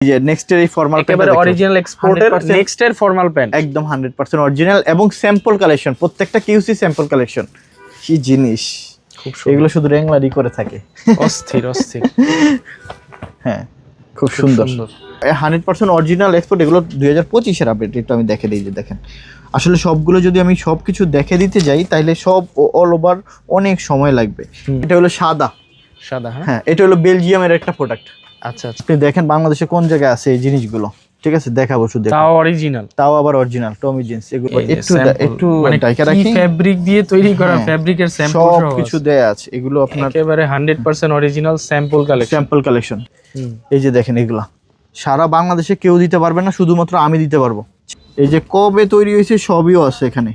এই যে নেক্সট এর এই ফর্মাল প্যান্ট একেবারে অরিজিনাল এক্সপোর্টের নেক্সট এর ফর্মাল প্যান্ট একদম 100% অরিজিনাল এবং স্যাম্পল কালেকশন, প্রত্যেকটা কিউসি স্যাম্পল কালেকশন। কি জিনিস, খুব সুন্দর। এগুলো শুধু রেংলারি করে থাকে, অস্থির অস্থির। হ্যাঁ খুব সুন্দর 100% অরিজিনাল এক্সপোর্ট। এগুলো 2025 এর আপডেট। এটা আমি দেখে দিই, যে দেখেন আসলে সবগুলো যদি আমি সবকিছু দেখে দিতে যাই তাহলে সব অল ওভার অনেক সময় লাগবে। এটা হলো সাদা, হ্যাঁ এটা হলো বেলজিয়ামের একটা প্রোডাক্ট। আচ্ছা আচ্ছা, আপনি দেখেন বাংলাদেশে কোন জায়গায় আছে এই জিনিসগুলো, ঠিক আছে দেখাবো শুধু। তাও অরিজিনাল, তাও আবার অরিজিনাল টমি জিন্স। এগুলো একটু মানে টাইকা রাখি, ফেব্রিক দিয়ে তৈরি করা, ফেব্রিকের স্যাম্পল সব কিছু দেয়া আছে। এগুলো আপনার একেবারে 100% অরিজিনাল স্যাম্পল কালেকশন। এই যে দেখেন এগুলা সারা বাংলাদেশে কেউ দিতে পারবে না, শুধুমাত্র আমি দিতে পারবো। এই যে কবে তৈরি হয়েছে সবইও আছে এখানে।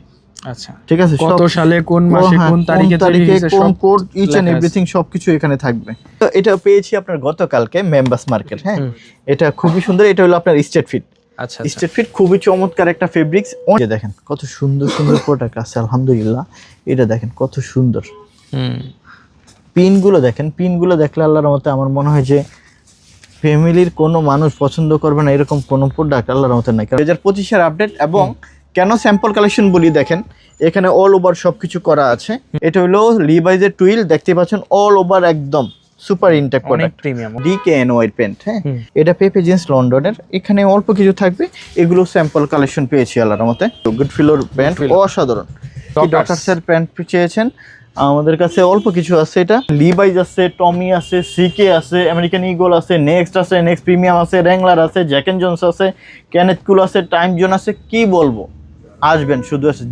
আচ্ছা ঠিক আছে, কত সালে কোন মাসে কোন তারিখে তৈরি হয়েছে কোন সব কোড ইচ এন্ড এভরিথিং সবকিছু এখানে থাকবে। তো এটা পেয়েছি আপনার গতকালকে মেম্বার্স মার্কেট। হ্যাঁ এটা খুবই সুন্দর। এটা হলো আপনার স্ট্রেট ফিট। আচ্ছা স্ট্রেট ফিট খুবই চমৎকার একটা ফেব্রিক্স। যে দেখেন কত সুন্দর সুন্দর প্রোডাক্ট আছে আলহামদুলিল্লাহ। এটা দেখেন কত সুন্দর পিনগুলো দেখেন, পিনগুলো দেখলে আল্লাহর রহমতে আমার মনে হয় যে ফ্যামিলির কোনো মানুষ পছন্দ করবে না এরকম কোনো প্রোডাক্ট আল্লাহর রহমতে নাই। 2025 এর আপডেট। এবং কেন স্যাম্পল কালেকশন বলি, দেখেন এখানে অল ওভার সবকিছু করা আছে। এটা হলো লিভাইজের টুইল, দেখতে পাচ্ছেন অল ওভার একদম super intact product, premium DKNY pant. হ্যাঁ এটা পেপে জিন্স লন্ডনের। এখানে অল্প কিছু থাকবে, এগুলো স্যাম্পল কালেকশন পেয়েছি আল্লাহর রহমতে। গুড ফিলোর প্যান্ট অসাধারণ। ডক্টরসের প্যান্ট চেয়েছেন, আমাদের কাছে অল্প কিছু আছে। এটা লিভাইজ আছে, টমি আছে, সিকে আছে, আমেরিকান ইগল আছে, নেক্সট আছে, নেক্সট প্রিমিয়াম আছে, র্যাংলার আছে, জ্যাক এন্ড জোন্স আছে, কেনেথ কুল আছে, টাইম জোন আছে। কি বলবো, আসবেন শুধু আছে।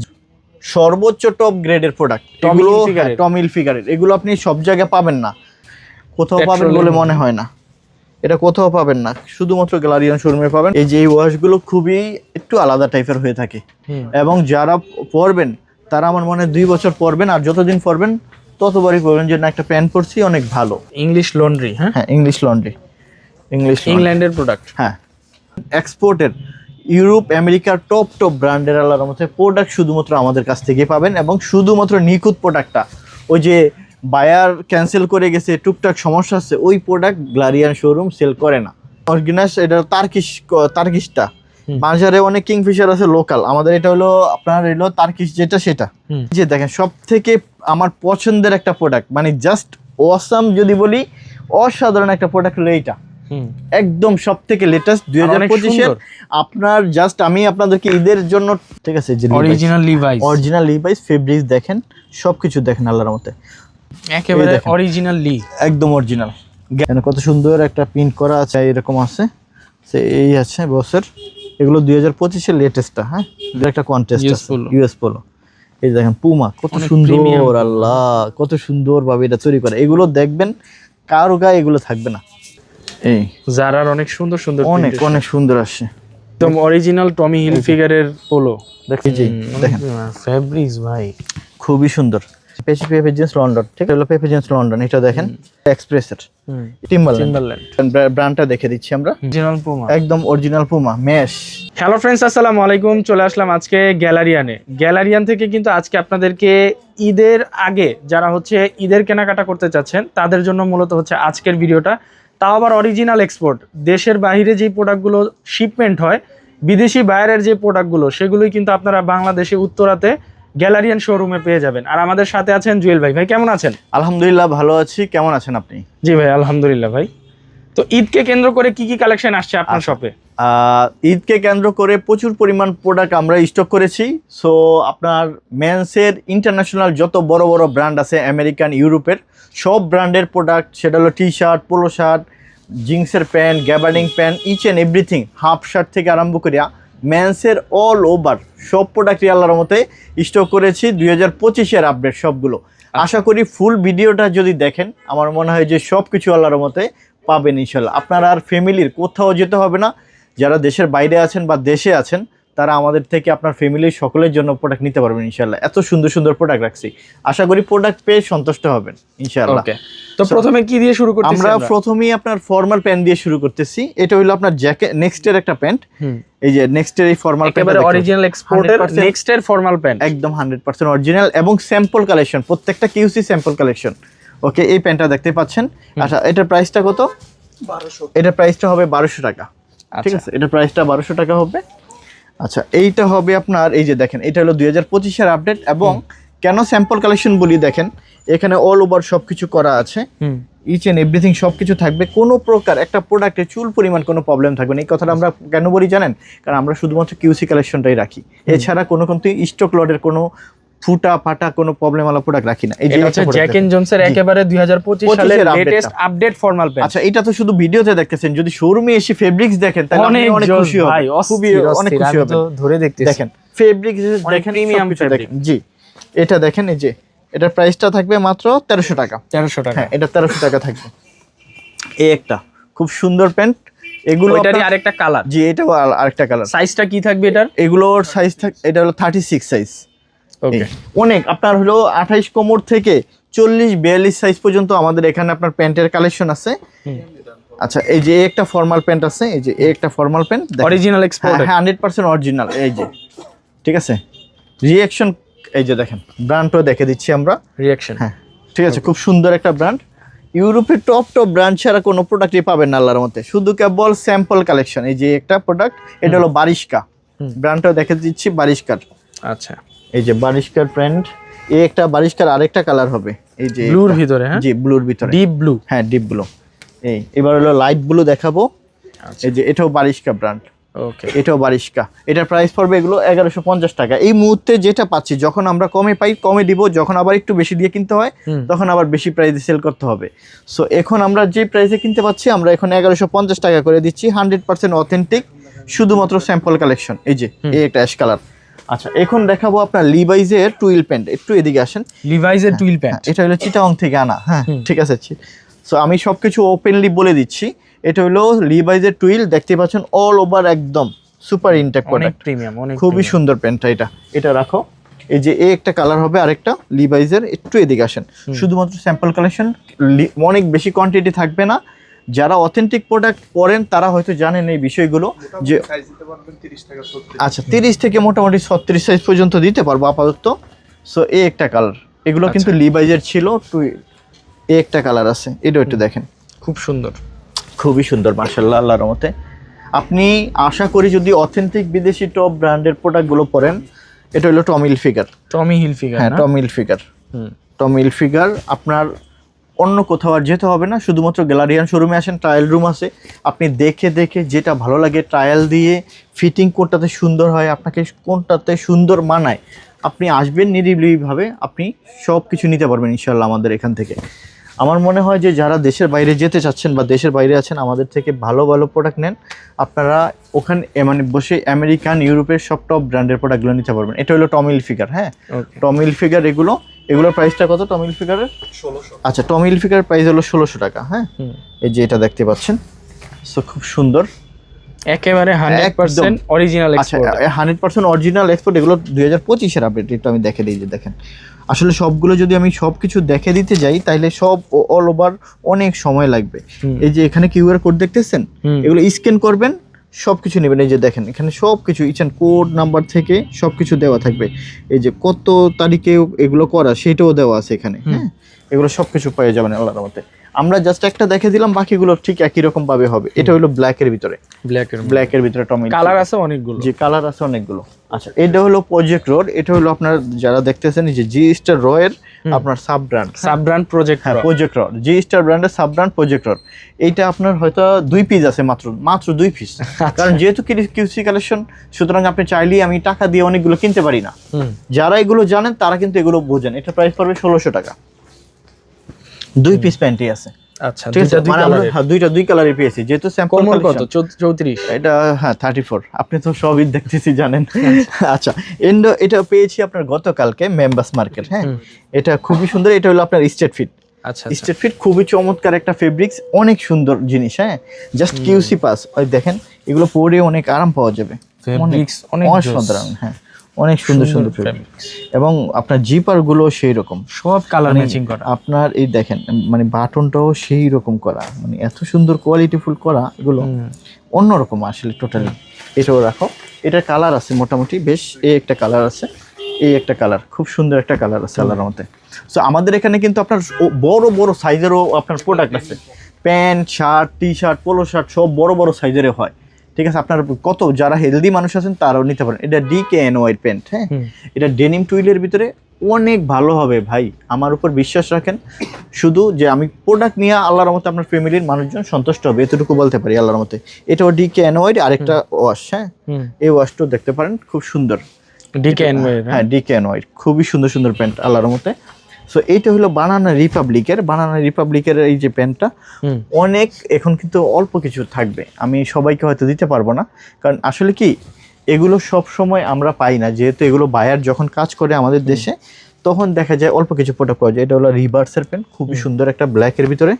সর্বোচ্চ টপ গ্রেডের প্রোডাক্ট এগুলো, টমি হিলফিগারের। এগুলো আপনি সব জায়গায় পাবেন না, কোথাও পাবেন বলে মনে হয় না। এটা কোথাও পাবেন না, শুধুমাত্র গ্যালারিয়ান শোরুমে পাবেন। এই যে এই ওয়াশগুলো খুবই একটু আলাদা টাইপের হয়ে থাকে, এবং যারা পরবেন তারা আমার মনে হয় 2 বছর পরবেন, আর যতদিন পরবেন ততবারই পরবেন যে না একটা প্যান্ট পরছি অনেক ভালো। English laundry. হ্যাঁ ইংলিশ লন্ড্রি, ইংল্যান্ডের প্রোডাক্ট। হ্যাঁ এক্সপোর্টের ইউরোপ আমেরিকার টপ ব্র্যান্ডের আল্লাহর মধ্যে প্রোডাক্ট শুধুমাত্র আমাদের কাছ থেকে পাবেন। এবং শুধুমাত্র নিখুঁত প্রোডাক্টটা, ওই যে বায়ার ক্যান্সেল করে গেছে, টুকটাক সমস্যা আছে, ওই প্রোডাক্ট গ্লারিয়ান শোরুম সেল করে না। অর্গিনাস এটা তার্কিশটা বাজারে অনেক কিংফিশার আছে লোকাল, আমাদের এটা হলো আপনার এলো তার্কিশ যেটা সেটা। যে দেখেন সব থেকে আমার পছন্দের একটা প্রোডাক্ট, মানে জাস্ট অসাম যদি বলি, অসাধারণ একটা প্রোডাক্ট হলো এইটা। একদম সব থেকে লেটেস্ট 2025 এর আপনার। জাস্ট আমি আপনাদেরকে ঈদের জন্য, ঠিক আছে, অরিজিনাল লিভাইস ফেব্রিক্স দেখেন, সবকিছু দেখেন আল্লাহর রহমতে একেবারে অরিজিনাল একদম অরিজিনাল। কত সুন্দর একটা প্রিন্ট করা আছে, এরকম আছে এই আছে বসের। এগুলো 2025 এর লেটেস্টটা। হ্যাঁ একটা কন্টেস্ট আছে, ইউএস পোলো। এই দেখেন পুমা কত সুন্দর, আল্লাহ কত সুন্দর ভাবে এটা তৈরি করে। এগুলো দেখবেন কারো গায়ে এগুলো থাকবে না। এই জারার অনেক সুন্দর সুন্দর, অনেক সুন্দর আসে, একদম অরিজিনাল টমি হিলফিগারের পোলো। দেখেন ফেব্রিক্স ভাই খুবই সুন্দর। পেপে জিন্স লন্ডন, ঠিক হলো পেপে জিন্স লন্ডন। এটা দেখেন এক্সপ্রেসের টিম্বারল্যান্ড ব্র্যান্ডটা দেখে দিচ্ছি আমরা। অরিজিনাল পুমা, একদম original Puma mesh. Hello friends, আসসালামু আলাইকুম। চলে আসলাম আজকে গ্যালারিয়ান থেকে। কিন্তু আজকে আপনাদেরকে ঈদের আগে যারা হচ্ছে ঈদের কেনাকাটা করতে চাচ্ছেন তাদের জন্য মূলত হচ্ছে আজকের ভিডিওটা। তাও আবার অরিজিনাল এক্সপোর্ট, দেশের বাইরে যে প্রোডাক্টগুলো শিপমেন্ট হয়, বিদেশি বাইরের যে প্রোডাক্টগুলো, সেগুলোই কিন্তু আপনারা বাংলাদেশে উত্তরাতে গ্যালারিয়ান শোরুমে পেয়ে যাবেন। আর আমাদের সাথে আছেন জুয়েল ভাই। ভাই কেমন আছেন? আলহামদুলিল্লাহ ভালো আছি, কেমন আছেন আপনি? জি ভাই আলহামদুলিল্লাহ। ভাই তো ঈদকে কেন্দ্র করে কি কি কালেকশন আসছে আপনার শপে? ঈদকে কেন্দ্র করে প্রচুর পরিমাণ প্রোডাক্ট আমরা স্টক করেছি। সো আপনার মেন্সের ইন্টারন্যাশনাল যত বড় বড় ব্র্যান্ড আছে, আমেরিকান ইউরোপের সব ব্র্যান্ডের প্রোডাক্ট, সেটা হলো টি শার্ট, পোলো শার্ট, জিন্সের pant, gabardine pant, each and everything, half shirt থেকে আরম্ভ করিয়া মেন্সের অল ওভার সব প্রোডাক্টই আল্লাহর মতে স্টক করেছি। 2025 এর আপডেট সবগুলো। আশা করি ফুল ভিডিওটা যদি দেখেন আমার মনে হয় যে সব কিছু আল্লাহর মতে পাবেন ইনশাল্লাহ। আপনার আর ফ্যামিলির কোথাও যেতে হবে না। যারা দেশের বাইরে আছেন বা দেশে আছেন তারা আমাদের থেকে আপনার ফ্যামিলির সকলের জন্য প্রোডাক্ট নিতে পারবেন ইনশাল্লাহ। এত সুন্দর সুন্দর প্রোডাক্ট রাখছি, আশা করি প্রোডাক্ট পেয়ে সন্তুষ্ট হবেন ইনশাল্লাহ। তো প্রথমে কি দিয়ে শুরু করতেছি? আমরা প্রথমেই আপনার ফর্মাল প্যান্ট দিয়ে শুরু করতেছি। এটা হলো আপনার জ্যাকেট নেক্সট এর একটা প্যান্ট। এই যে নেক্সট এর এই ফর্মাল প্যান্ট, একেবারে অরিজিনাল এক্সপোর্টের নেক্সট এর ফর্মাল প্যান্ট, একদম 100% অরিজিনাল এবং স্যাম্পল কালেকশন, প্রত্যেকটা কিউসি স্যাম্পল কালেকশন। ওকে এই প্যান্টটা দেখতে পাচ্ছেন। আচ্ছা এটার প্রাইসটা কত? 1200। এটার প্রাইসটা হবে 1200 টাকা। ঠিক আছে, এটা প্রাইসটা 1200 টাকা হবে। আচ্ছা, এইটা হবে আপনার, এই যে দেখেন এটা হলো 2025 এর আপডেট। এবং কেন স্যাম্পল কালেকশন বলি, দেখেন এখানে অল ওভার সবকিছু করা আছে, ইচ এন্ড এভরিথিং সবকিছু থাকবে। কোনো প্রকার একটা প্রোডাক্টে চুল পরিমাণ কোনো প্রবলেম থাকবে না। এই কথাটা আমরা কেন বলি জানেন? কারণ আমরা শুধুমাত্র কিউসি কালেকশনটাই রাখি, এছাড়া কোনো কিন্তু স্টক লটের কোনো ফুটা ফাটা কোনো প্রবলেম ওয়ালা প্রোডাক্ট রাখি না। এই যে হচ্ছে জ্যাক এন্ড জোনসের একেবারে 2025 সালের লেটেস্ট আপডেট ফর্মাল প্যান্ট। আচ্ছা, এটা তো শুধু ভিডিওতে দেখতেছেন, যদি শোরুমে এসে ফেব্রিক্স দেখেন তাহলে আপনি অনেক খুশি হবেন। ভাই খুবই অনেক খুশি হবেন। ধরে দেখতেছি, দেখেন ফেব্রিক্স দেখেন, প্রিমিয়াম ফেব্রিক। জি, এটা দেখেন, এই যে এটার প্রাইসটা থাকবে মাত্র 1300 টাকা। 1300 টাকা, হ্যাঁ, এটা 1300 টাকা থাকবে। এই একটা খুব সুন্দর প্যান্ট, এগুলো এটারই আরেকটা কালার। জি, এটাও আরেকটা কালার। সাইজটা কি থাকবে এটার? এগুলোর সাইজ এটা হলো 36 সাইজ। ওকে, অনেক আপনার হলো 28 কোমর থেকে 40-42 সাইজ পর্যন্ত আমাদের এখানে আপনার প্যান্টের কালেকশন আছে। আচ্ছা, এই যে একটা ফর্মাল প্যান্ট আছে, এই যে একটা formal pant original export, 100% original. এই যে ঠিক আছে, রিঅ্যাকশন, এই যে দেখেন ব্র্যান্ডটাও দেখে দিচ্ছি আমরা, রিঅ্যাকশন। হ্যাঁ ঠিক আছে, খুব সুন্দর একটা ব্র্যান্ড। ইউরোপের টপ ব্র্যান্ড ছাড়া কোনো প্রোডাক্টই পাবেন না আল্লাহর মতে, শুধু কেবল স্যাম্পল কালেকশন। এই যে একটা প্রোডাক্ট, এটা হলো বারিশকা, ব্র্যান্ডটাও দেখে দিচ্ছি, বারিশকার। আচ্ছা, এই যে বারিশকার প্যান্ট, এই একটা বারিশকার আরেকটা কালার হবে, এই যে ব্লুর ভিতরে। হ্যাঁ, জি, ব্লুর ভিতরে, ডিপ ব্লু। হ্যাঁ, ডিপ ব্লু। এবার হলো লাইট ব্লু দেখাবো। এই যে এটাও বারিশকা ব্র্যান্ড। ওকে, এটাও বারিশকা। এটার প্রাইস পড়বে এগুলো 1150 টাকা। এই মুহূর্তে যেটা পাচ্ছি, যখন আমরা কমে পাই কমে দিব, যখন আবার একটু বেশি দিয়ে কিনতে হয় তখন আবার বেশি প্রাইসে সেল করতে হবে। সো এখন আমরা যে প্রাইসে কিনতে পাচ্ছি, আমরা এখন 1150 টাকা করে দিচ্ছি, 100% অথেন্টিক, শুধুমাত্র স্যাম্পল কালেকশন। এই যে এই একটা অ্যাশ কালার। আচ্ছা, এখন দেখাবো আপনার লিভাইজের টুইল প্যান্ট। একটু এদিকে আসেন। লিভাইজের টুইল প্যান্ট, এটা হলো চিটাগং থেকে আনা। হ্যাঁ, ঠিক আছে। সো আমি সবকিছু ওপেনলি বলে দিচ্ছি। এটা হলো লিভাইজের টুইল, দেখতে পাচ্ছেন অল ওভার একদম সুপার ইনটেক প্রোডাক্ট, প্রিমিয়াম, অনেক খুবই সুন্দর প্যান্টটা। এটা রাখো। এই যে একটা কালার হবে, আরেকটা লিভাইজের। একটু এদিকে আসেন। শুধুমাত্র স্যাম্পল কালেকশন, অনেক বেশি কোয়ান্টিটি থাকবে না। যারা অথেন্টিক প্রোডাক্ট পরেন তারা হয়তো জানেন এই বিষয়গুলো, যে আচ্ছা 30 থেকে মোটামুটি 36 সাইজ পর্যন্ত দিতে পারবো আপাতত। সো এই একটা কালার, এগুলো কিন্তু লিভাইজের ছিল। এই একটা কালার আছে, এটাও একটু দেখেন, খুব সুন্দর, খুবই সুন্দর মাশাআল্লাহ, আল্লাহর রহমতে। আপনি আশা করি যদি অথেন্টিক বিদেশি টপ ব্র্যান্ডের প্রোডাক্টগুলো পরেন, এটা হলো টমি হিলফিগার। টমি হিলফিগার, হ্যাঁ, টমি হিলফিগার। টমি হিলফিগার আপনার অন্য কোথাও আর যেতে হবে না, শুধুমাত্র গ্যালারিয়ান শোরুমে আসেন, ট্রায়াল রুম আছে, আপনি দেখে দেখে যেটা ভালো লাগে ট্রায়াল দিয়ে ফিটিং কোনটাতে সুন্দর হয়, আপনাকে কোনটাতে সুন্দর মানায়, আপনি আসবেন নিরিবিলিভাবে, আপনি সব কিছু নিতে পারবেন ইনশাল্লাহ আমাদের এখান থেকে। আমার মনে হয় যে যারা দেশের বাইরে যেতে চাচ্ছেন বা দেশের বাইরে আছেন, আমাদের থেকে ভালো ভালো প্রোডাক্ট নেন, আপনারা ওখানে মানে বসে আমেরিকান ইউরোপের সব টপ ব্র্যান্ডের প্রোডাক্টগুলো নিতে পারবেন। এটা হলো টমি হিলফিগার। হ্যাঁ, টমি হিলফিগার। এগুলোর প্রাইসটা কত টমি হিলফিগারের? 1600। আচ্ছা, টমি হিলফিগারের প্রাইস হলো 1600 টাকা। হ্যাঁ, এই যে এটা দেখতে পাচ্ছেন, সো খুব সুন্দর, একেবারে 100% অরিজিনাল এক্সপোর্ট। আচ্ছা, 100% অরিজিনাল এক্সপোর্ট। এগুলো 2025 এর আপডেট। এটা আমি দেখে দিই, যে দেখেন আসলে সবগুলো যদি আমি সবকিছু দেখে দিতে যাই তাহলে সব অল ওভার অনেক সময় লাগবে। এই যে এখানে কিউআর কোড দেখতেছেন, এগুলো স্ক্যান করবেন, সবকিছু নেবেন। এই যে দেখেন এখানে সবকিছু ইচ এন্ড কোড নাম্বার থেকে সবকিছু দেওয়া থাকবে। এই যে কত তারিখে এগুলো করা সেটাও দেওয়া আছে এখানে। হ্যাঁ, এগুলো সবকিছু পেয়ে যাবেন আল্লাহর রহমতে। আমরা জাস্ট একটা দেখে দিলাম, বাকিগুলো ঠিক একই রকম ভাবে হবে। এটা হলো ব্ল্যাকের ভিতরে, ব্ল্যাকের ভিতরে টমি কালার আছে অনেকগুলো। যে কালার আছে অনেকগুলো। আচ্ছা, এটা হলো প্রজেক্ট রোড। এটা হলো আপনার যারা দেখতেছেন যে জি স্টার র এর আপনার সাব ব্র্যান্ড প্রজেক্ট। হ্যাঁ, প্রজেক্ট রড, জি স্টার ব্র্যান্ডের সাব ব্র্যান্ড প্রজেক্ট রড। এইটা আপনার হয়তো 2 পিস আছে, মাত্র 2 পিস। কারণ যেহেতু কিউসি কালেকশন, সুতরাং আপনি চাইলেই আমি টাকা দিয়ে অনেকগুলো কিনতে পারি না। যারা এগুলো জানেন তারা কিন্তু এগুলো বোঝেন। এটা প্রাইস পড়বে 1600 টাকা। 2 পিস প্যান্টই আছে। আচ্ছা, দুই কালারই পেয়েছি, যেহেতু স্যাম্পল কত 34। এটা হ্যাঁ 34। আপনি তো সবই দেখতেছি জানেন। আচ্ছা, এটা পেয়েছি আপনার গতকালকে মেম্বার্স মার্কেট। হ্যাঁ, এটা খুবই সুন্দর। এটা হলো আপনার স্ট্রেট ফিট। আচ্ছা, স্ট্রেট ফিট খুবই চমৎকার একটা ফেব্রিক্স, অনেক সুন্দর জিনিস। হ্যাঁ, জাস্ট কিউসি পাস। ওই দেখেন এগুলো পরে অনেক আরাম পাওয়া যাবে, অনেক সুন্দর। হ্যাঁ, অনেক সুন্দর ফেব্রিক্স। এবং আপনার জিপার গুলো সেই রকম, সব কালার ম্যাচিং করা। আপনার এই দেখেন মানে বাটনটাও সেই রকম করা, মানে এত সুন্দর কোয়ালিটিফুল করা, এগুলো অন্যরকম আসলে টোটালি। এটাও রাখো। এটার কালার আছে মোটামুটি বেশ। এই একটা কালার আছে, এই একটা কালার, খুব সুন্দর একটা কালার আছে আল্লাহর মতে। সো আমাদের এখানে কিন্তু আপনার বড় বড় সাইজেরও আপনার প্রোডাক্ট আছে। প্যান্ট, শার্ট, টি শার্ট, পোলো শার্ট সব বড় বড় সাইজেরও হয়। ঠিক আছে, আপনার কত যারা হেলদি মানুষ আছেন তারাও নিতে পারেন। এটা DKNY প্যান্ট, হ্যাঁ, এটা ডেনিম টুইলের ভিতরে অনেক ভালো হবে ভাই, আমার উপর বিশ্বাস রাখেন। শুধু যে আমি প্রোডাক্ট নিয়ে আল্লাহর মতো আপনার ফ্যামিলির মানুষজন সন্তুষ্ট হবে এতটুকু বলতে পারি আল্লাহর মতে। এটাও DKNY আরেকটা ওয়াশ, হ্যাঁ, এই ওয়াশটাও দেখতে পারেন, খুব সুন্দর। DKNY, হ্যাঁ, DKNY খুবই সুন্দর সুন্দর প্যান্ট আল্লাহর মতে। সো এইটা হলো বানানা রিপাবলিকের এই যে প্যান্টটা অনেক, এখন কিন্তু অল্প কিছু থাকবে, আমি সবাইকে হয়তো দিতে পারবো না, কারণ আসলে কি এগুলো সব সময় আমরা পাই না, যেহেতু এগুলো বায়ার যখন কাজ করে আমাদের দেশে তখন দেখা যায় অল্প কিছু প্রোডাক্ট পাওয়া যায়। এটা হলো রিভার্সের প্যান্ট, খুবই সুন্দর একটা ব্ল্যাকের ভিতরে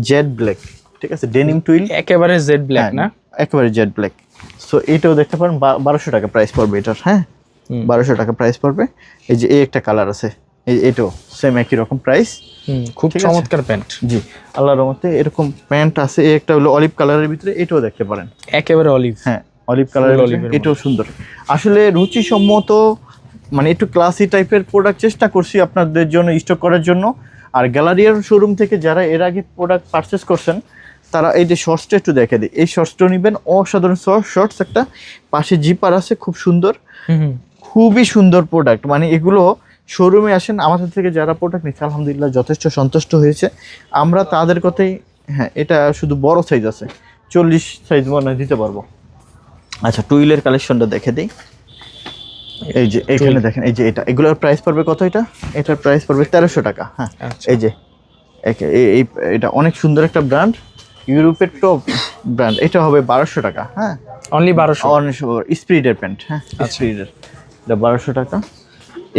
জেড ব্ল্যাক, ঠিক আছে, ডেনিম টুইল একেবারে জেড ব্ল্যাক না, একেবারে জেড ব্ল্যাক। সো এইটাও দেখতে পারেন 1200 টাকা প্রাইস পড়বে এটার, হ্যাঁ, 1200 টাকা প্রাইস পড়বে। এই যে এই একটা কালার আছে, এটাও সেম একই রকম প্রাইস, খুব চমৎকার প্যান্ট। জি, আল্লাহর রহমতে এরকম প্যান্ট আছে। এই একটা হলো অলিভ কালারের ভিতরে, এটাও দেখতে পারেন একেবারে অলিভ, হ্যাঁ, অলিভ কালারের ভিতরে, এটাও সুন্দর। আসলে রুচিসম্মত মানে একটু ক্লাসি টাইপের প্রোডাক্ট চেষ্টা করছি আপনাদের জন্য স্টক করার জন্য। আর গ্যালারিয়ার শোরুম থেকে যারা এর আগে প্রোডাক্ট পারচেস করছেন তারা এই যে শর্টসটা একটু দেখে দিই, এই শর্টসটাও নেবেন, অসাধারণ শর্টস, একটা পাশে জিপার আছে, খুব সুন্দর, খুবই সুন্দর প্রোডাক্ট। মানে এগুলো শোরুমে আসেন, আমাদের থেকে যারা প্রোডাক্ট নিচ্ছে আলহামদুলিল্লাহ যথেষ্ট সন্তুষ্ট হয়েছে আমরা তাদের কথাই। হ্যাঁ, এটা শুধু বড় সাইজ আছে, 40 সাইজ মনে হয় দিতে পারবো। আচ্ছা, টুইলের কালেকশনটা দেখে দিই। এই যে এখানে দেখেন, এই যে এগুলোর প্রাইস পড়বে কত? এটার প্রাইস পড়বে 1300 টাকা। হ্যাঁ, এই যে এটা অনেক সুন্দর একটা ব্র্যান্ড, ইউরোপের টপ ব্র্যান্ড, এটা হবে 1200 টাকা। হ্যাঁ, অনলি 1200। স্পিরিটের প্যান্ট, হ্যাঁ, স্পিরিটের, এটা 1200 টাকা।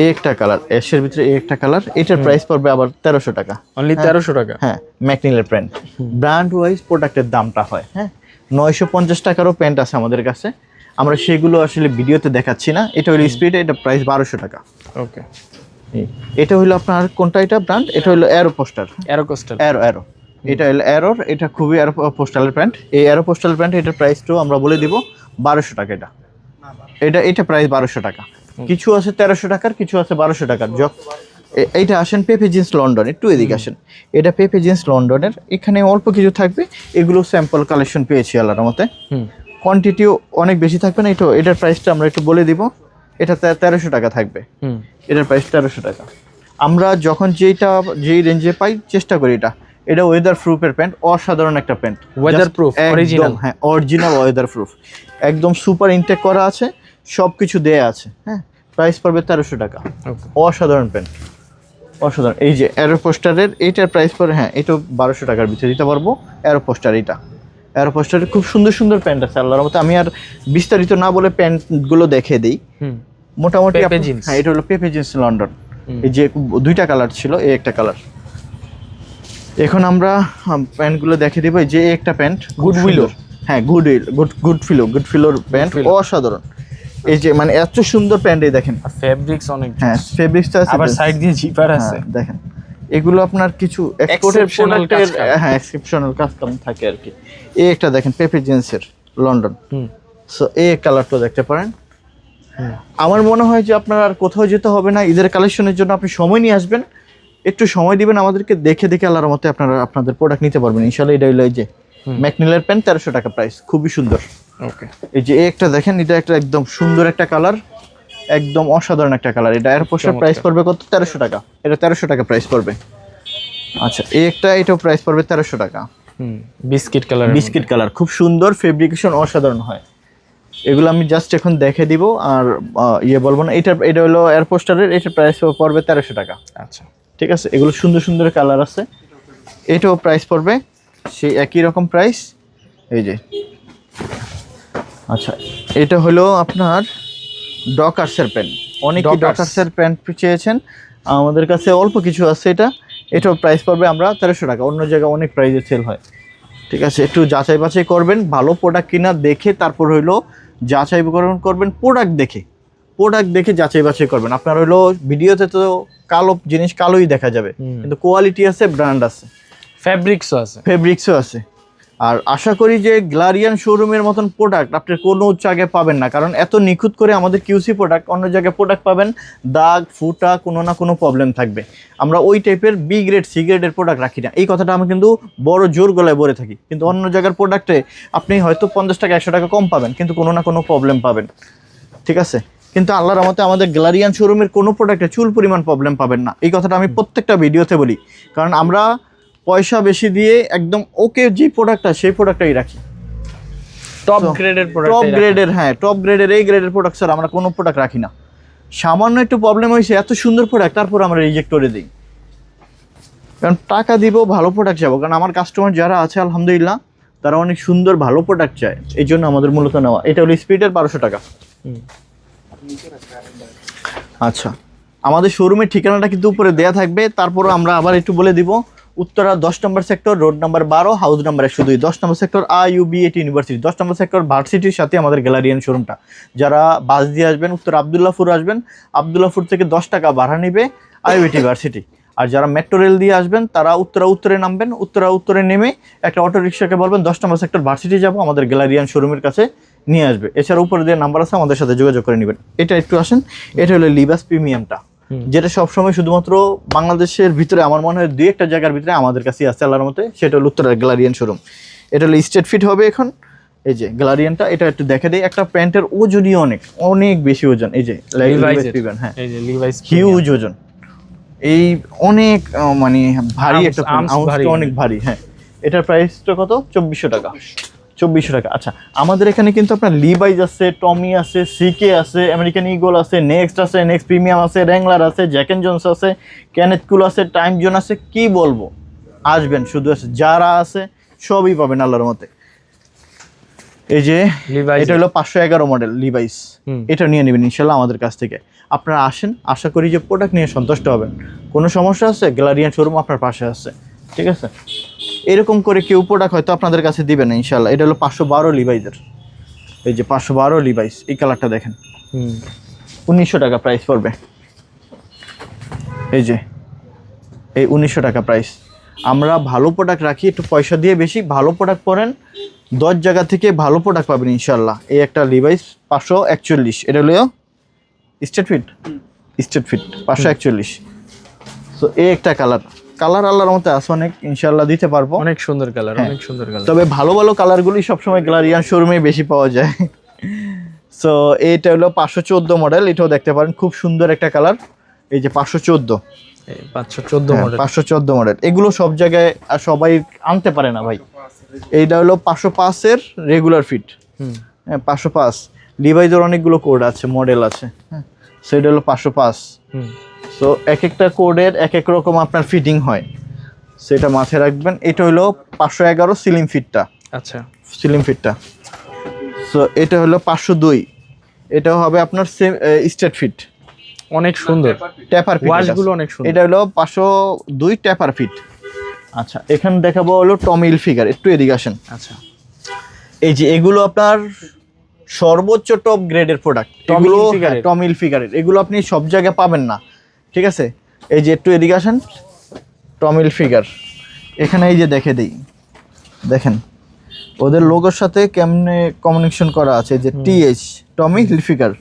এই একটা কালার, অ্যাশের ভিতরে এই একটা কালার, এটার প্রাইস পড়বে আবার 1300 টাকা। অনলি 1300 টাকা। হ্যাঁ, ম্যাকনিলের প্যান্ট, ব্র্যান্ড ওয়াইজ প্রোডাক্টের দামটা হয়। হ্যাঁ, 950 টাকারও প্যান্ট আছে আমাদের কাছে, আমরা সেগুলো আসলে ভিডিওতে দেখাচ্ছি না। এটা হলো স্পিড, এটা প্রাইস 1200 টাকা। ওকে, এটা হলো আপনার কোনটা, এটা ব্র্যান্ড, এটা হলো অ্যারো পোস্টার, অ্যারো, এটা হলো অ্যারোর, এটা খুবই অ্যারো পোস্টালের প্যান্ট। এই অ্যারো পোস্টাল প্যান্ট, এটার প্রাইসটাও আমরা বলে দিব 1200 টাকা। এটা প্রাইস 1200 টাকা। কিছু আছে 1300 টাকার, কিছু আছে 1200 টাকার। এইটা আসেন পেপে জিন্স লন্ডন, একটু এদিকে আসেন, এটা পেপে জিন্স লন্ডনের, এখানে অল্প কিছু থাকবে, এগুলো স্যাম্পল কালেকশন পেয়েছি আল্লাহর মতে, কোয়ান্টিটিও অনেক বেশি থাকবে না। এটার প্রাইসটা আমরা একটু বলে দিব, এটা 1300 টাকা থাকবে, এটার প্রাইস 1300 টাকা। আমরা যখন যেই রেঞ্জে পাই চেষ্টা করি, এটা ওয়েদার প্রুফের প্যান্ট, অসাধারণ একটা প্যান্ট, ওয়েদার প্রুফ, অরিজিনাল, হ্যাঁ, অরিজিনাল ওয়েদার প্রুফ, একদম সুপার ইনটেক করা আছে, সব কিছু দেয়া আছে। হ্যাঁ, প্রাইস পড়বে 1300 টাকা, অসাধারণ প্যান্ট, অসাধারণ। এই যে অ্যারো পোস্টারের, এইটার প্রাইস পড়ে, হ্যাঁ, এটাও 1200 টাকার ভিতরে দিতে পারবো। অ্যারো পোস্টার, অ্যারো পোস্টারের খুব সুন্দর সুন্দর প্যান্ট আছে আল্লাহর মতে। আমি আর বিস্তারিত না বলে প্যান্টগুলো দেখে দিই মোটামুটি। হ্যাঁ, এটা হলো পেপে জিন্স লন্ডন, এই যে দুইটা কালার ছিল, এই একটা কালার। এখন আমরা প্যান্টগুলো দেখে দিব। এই যে একটা প্যান্ট গুডউইল, হ্যাঁ, গুডফিলোর প্যান্ট, অসাধারণ। এই যে মানে এত সুন্দর প্যান্ট, এই দেখেন, ফেব্রিক্স অনেক, হ্যাঁ, ফেব্রিক্সটা আছে, আবার সাইড দিয়ে জিপার আছে, দেখেন। এগুলো আপনার কিছু এক্সপোর্টের প্রোডাক্টের, হ্যাঁ, এক্সেপশনাল কাস্টম থাকে আর কি। এই একটা দেখেন পেপে জিন্সের লন্ডন, সো এই কালারটা দেখতে পারেন। আমার মনে হয় যে আপনার আর কোথাও যেতে হবে না ঈদের কালেকশনের জন্য, আপনি সময় নিয়ে আসবেন, একটু সময় দিবেন আমাদেরকে, দেখে আল্লাহর মতে আপনারা আপনাদের প্রোডাক্ট নিতে পারবেন ইনশাআল্লাহ। এটা হলো এই যে ম্যাকনিলের প্যান্ট, 1300 টাকা প্রাইস, খুবই সুন্দর। ওকে, এই যে একটা দেখেন, এটা একটা একদম সুন্দর একটা কালার, একদম অসাধারণ একটা কালার। এটা এর পোস্টার প্রাইস পড়বে কত? 1300 টাকা। এটা 1300 টাকা প্রাইস পড়বে। আচ্ছা, এটাও প্রাইস পড়বে 1300 টাকা। বিস্কিট কালার, খুব সুন্দর, ফেব্রিকেশন অসাধারণ হয়। এগুলো আমি জাস্ট এখন দেখে দিব, আর বলবো না। এটা হলো এয়ার পোস্টারের, এটার প্রাইস পড়বে 1300 টাকা। আচ্ছা, ঠিক আছে। এগুলো সুন্দর সুন্দর কালার আছে, এটাও প্রাইস পড়বে সেই একই রকম প্রাইস। এই যে, আচ্ছা, এটা হলো আপনার ডকার্সের প্যান্ট, অনেকেই ডকার্সের প্যান্ট চেয়েছেন, আমাদের কাছে অল্প কিছু আছে। এটাও প্রাইস পড়বে আমরা 1300 টাকা। অন্য জায়গায় অনেক প্রাইসে সেল হয়, ঠিক আছে। একটু যাচাই বাছাই করবেন, ভালো প্রোডাক্ট কিনা দেখে তারপর হইলো যাচাই করবেন, প্রোডাক্ট দেখে যাচাই বাছাই করবেন। আপনার হইলো ভিডিওতে তো কালো জিনিস কালোই দেখা যাবে, কিন্তু কোয়ালিটি আছে, ব্র্যান্ড আছে, ফেব্রিক্সও আছে। আর আশা করি যে গ্যালারিয়ান শোরুমের মতন প্রোডাক্ট আপনি কোনো জায়গায় পাবেন না, কারণ এত নিখুঁত করে আমাদের কিউসি প্রোডাক্ট অন্য জায়গায় প্রোডাক্ট পাবেন দাগ ফুটা কোনো না কোনো প্রবলেম থাকবে। আমরা ওই টাইপের বি গ্রেড সি গ্রেডের প্রোডাক্ট রাখি না, এই কথাটা আমি কিন্তু বড় জোর গলায় বলে থাকি। কিন্তু অন্য জায়গার প্রোডাক্টে আপনি হয়তো 50 টাকা 100 টাকা কম পাবেন, কিন্তু কোনো না কোনো প্রবলেম পাবেন, ঠিক আছে। কিন্তু আল্লাহর রহমতে আমাদের গ্যালারিয়ান শোরুমের কোনো প্রোডাক্টে চুল পরিমাণ প্রবলেম পাবেন না, এই কথাটা আমি প্রত্যেকটা ভিডিওতে বলি। কারণ আমরা পয়সা বেশি দিয়ে একদম ওকে যে প্রোডাক্টটা সেই প্রোডাক্টটাই রাখি, টপ গ্রেডের প্রোডাক্ট, টপ গ্রেডের, হ্যাঁ টপ গ্রেডের এই গ্রেডের প্রোডাক্ট স্যার আমরা কোনো প্রোডাক্ট রাখি না। সামান্য একটু প্রবলেম হয়েছে, এত সুন্দর প্রোডাক্ট তারপর আমরা রিজেক্ট করে দিই, কারণ টাকা দিব ভালো প্রোডাক্ট যাবো। কারণ আমার কাস্টমার যারা আছে আলহামদুলিল্লাহ তারা অনেক সুন্দর ভালো প্রোডাক্ট চায়, এই জন্য আমাদের মূলত নেওয়া। এটা হলো স্পিডের 1200 টাকা। আচ্ছা, আমাদের শোরুমের ঠিকানাটা কিন্তু উপরে দেয়া থাকবে, তারপরও আমরা আবার একটু বলে দিব। উত্তরা 10 নম্বর sector, road number 12, house number 102, 10 নম্বর সেক্টর IUB8 ইউনিভার্সিটি, 10 নম্বর সেক্টর ভার্সিটির সাথে আমাদের গ্যালারিয়ান শোরুমটা। যারা বাস দিয়ে আসবেন উত্তর আবদুল্লাহপুর আসবেন, আবদুল্লাহপুর থেকে 10 টাকা ভাড়া নেবে IUB8 ভার্সিটি। আর যারা মেট্রো রেল দিয়ে আসবেন তারা উত্তরে নামবেন, উত্তরে নেমে একটা অটো রিক্সাকে বলবেন 10 নম্বর সেক্টর ভার্সিটি যাবো, আমাদের গ্যালারিয়ান শোরুমের কাছে নিয়ে আসবে। এছাড়া উপরে দিয়ে নাম্বার আছে, আমাদের সাথে যোগাযোগ করে নেবেন। এটা একটু আসেন, এটা হলো লিবাস প্রিমিয়ামটা, যেটা সবসময় শুধুমাত্র বাংলাদেশের ভিতরে আমার মনে হয় 2-1টা জায়গার ভিতরে আমাদের কাছে আছে আল্লাহর মতে, সেটা হলো উত্তরের গ্যালারিয়ান শোরুম। এটা হলো স্টেট ফিট হবে এখন। এই যে গ্যালারিয়ানটা, এটা একটু দেখে দেয়, একটা প্যান্টের ওজনই অনেক বেশি ওজন। এই যে লিভাইস প্রিমিয়াম, হ্যাঁ এই যে লিভাইস হিউজ ওজন, এই অনেক মানে ভারী একটা আউন্সটা অনেক ভারী। হ্যাঁ, এটার প্রাইসটা কত? 2400 টাকা। 2400 টাকা। আচ্ছা, আমাদের এখানে কিন্তু আপনার লিভাইস আছে, টমি আছে, সিকে আছে, আমেরিকান ইগল আছে, নেক্সট আছে, নেক্সট প্রিমিয়াম আছে, র্যাংলার আছে, জ্যাক এন্ড জোন্স আছে, কেনেথ কুল আছে, টাইম জোন আছে, কি বলবো, আসবেন শুধু আছে, যারা আছে সবই পাবেন আল্লাহর মতে। এই যে এটা হলো 511 মডেল লিভাইস, এটা নিয়ে নেবেন ইনশাল্লাহ আমাদের কাছ থেকে। আপনারা আসেন, আশা করি যে প্রোডাক্ট নিয়ে সন্তুষ্ট হবেন। কোনো সমস্যা আছে, গ্যালারিয়ান শোরুম আপনার পাশে আছে, ঠিক আছে। এরকম করে কেউ প্রোডাক্ট হয়তো আপনাদের কাছে দিবে না ইনশাল্লাহ। এটা হলো 512 লিভাইসের, এই যে 512 লিভাইস, এই কালারটা দেখেন, 1900 টাকা প্রাইস পড়বে। এই যে এই 1900 টাকা প্রাইস। আমরা ভালো প্রোডাক্ট রাখি, একটু পয়সা দিয়ে বেশি, ভালো প্রোডাক্ট পরেন, 10 জায়গা থেকে ভালো প্রোডাক্ট পাবেন ইনশাল্লাহ। এই একটা লিভাইস 541, এটা হলো স্টেট ফিট 541। সো এই একটা কালার আল্লাহর মতে আছে অনেক, ইনশাল্লাহ দিতে পারবো। অনেক সুন্দর কালার, অনেক সুন্দর কালার। তবে ভালো ভালো কালারগুলি সবসময় গ্যালারিয়ান শোরুমে বেশি পাওয়া যায়। সো এইটা হলো 514 মডেল, এটাও দেখতে পারেন, খুব সুন্দর একটা কালার। এই যে 514 মডেল, 514 মডেল, এগুলো সব জায়গায় আর সবাই আনতে পারে না ভাই। এইটা হলো 505 এর রেগুলার ফিট, হ্যাঁ 505। লিভাইজের অনেকগুলো কোড আছে, মডেল আছে, হ্যাঁ। সেটা হলো 505। সো এক একটা কোডের এক এক রকম আপনার ফিটিং হয়, সেটা মাথায় রাখবেন। এটা হলো 511 সিলিং ফিটটা, আচ্ছা সিলিং ফিটটা। সো এটা হলো 502, এটাও হবে আপনার সেম স্টেট ফিট, অনেক সুন্দর ট্যাপার ফিট, ওয়াশগুলো অনেক সুন্দর। এটা হলো 502 ট্যাপার ফিট। আচ্ছা, এখানে দেখাবো হলো টমি হিলফিগার, একটু এদিকে আসেন। আচ্ছা, এই যে এগুলো আপনার সর্বোচ্চ টপ গ্রেডের প্রোডাক্ট, এগুলো টমি হিলফিগারের, এগুলো আপনি সব জায়গায় পাবেন না, ঠিক আছে। এই যে একটু এদিকে আসেন, টমি হিলফিগার, এখানে এই যে দেখে দিই, দেখেন ওদের লোগোর সাথে কেমনে কমিউনিকেশন করা আছে, যে TH টমি হিলফিগার,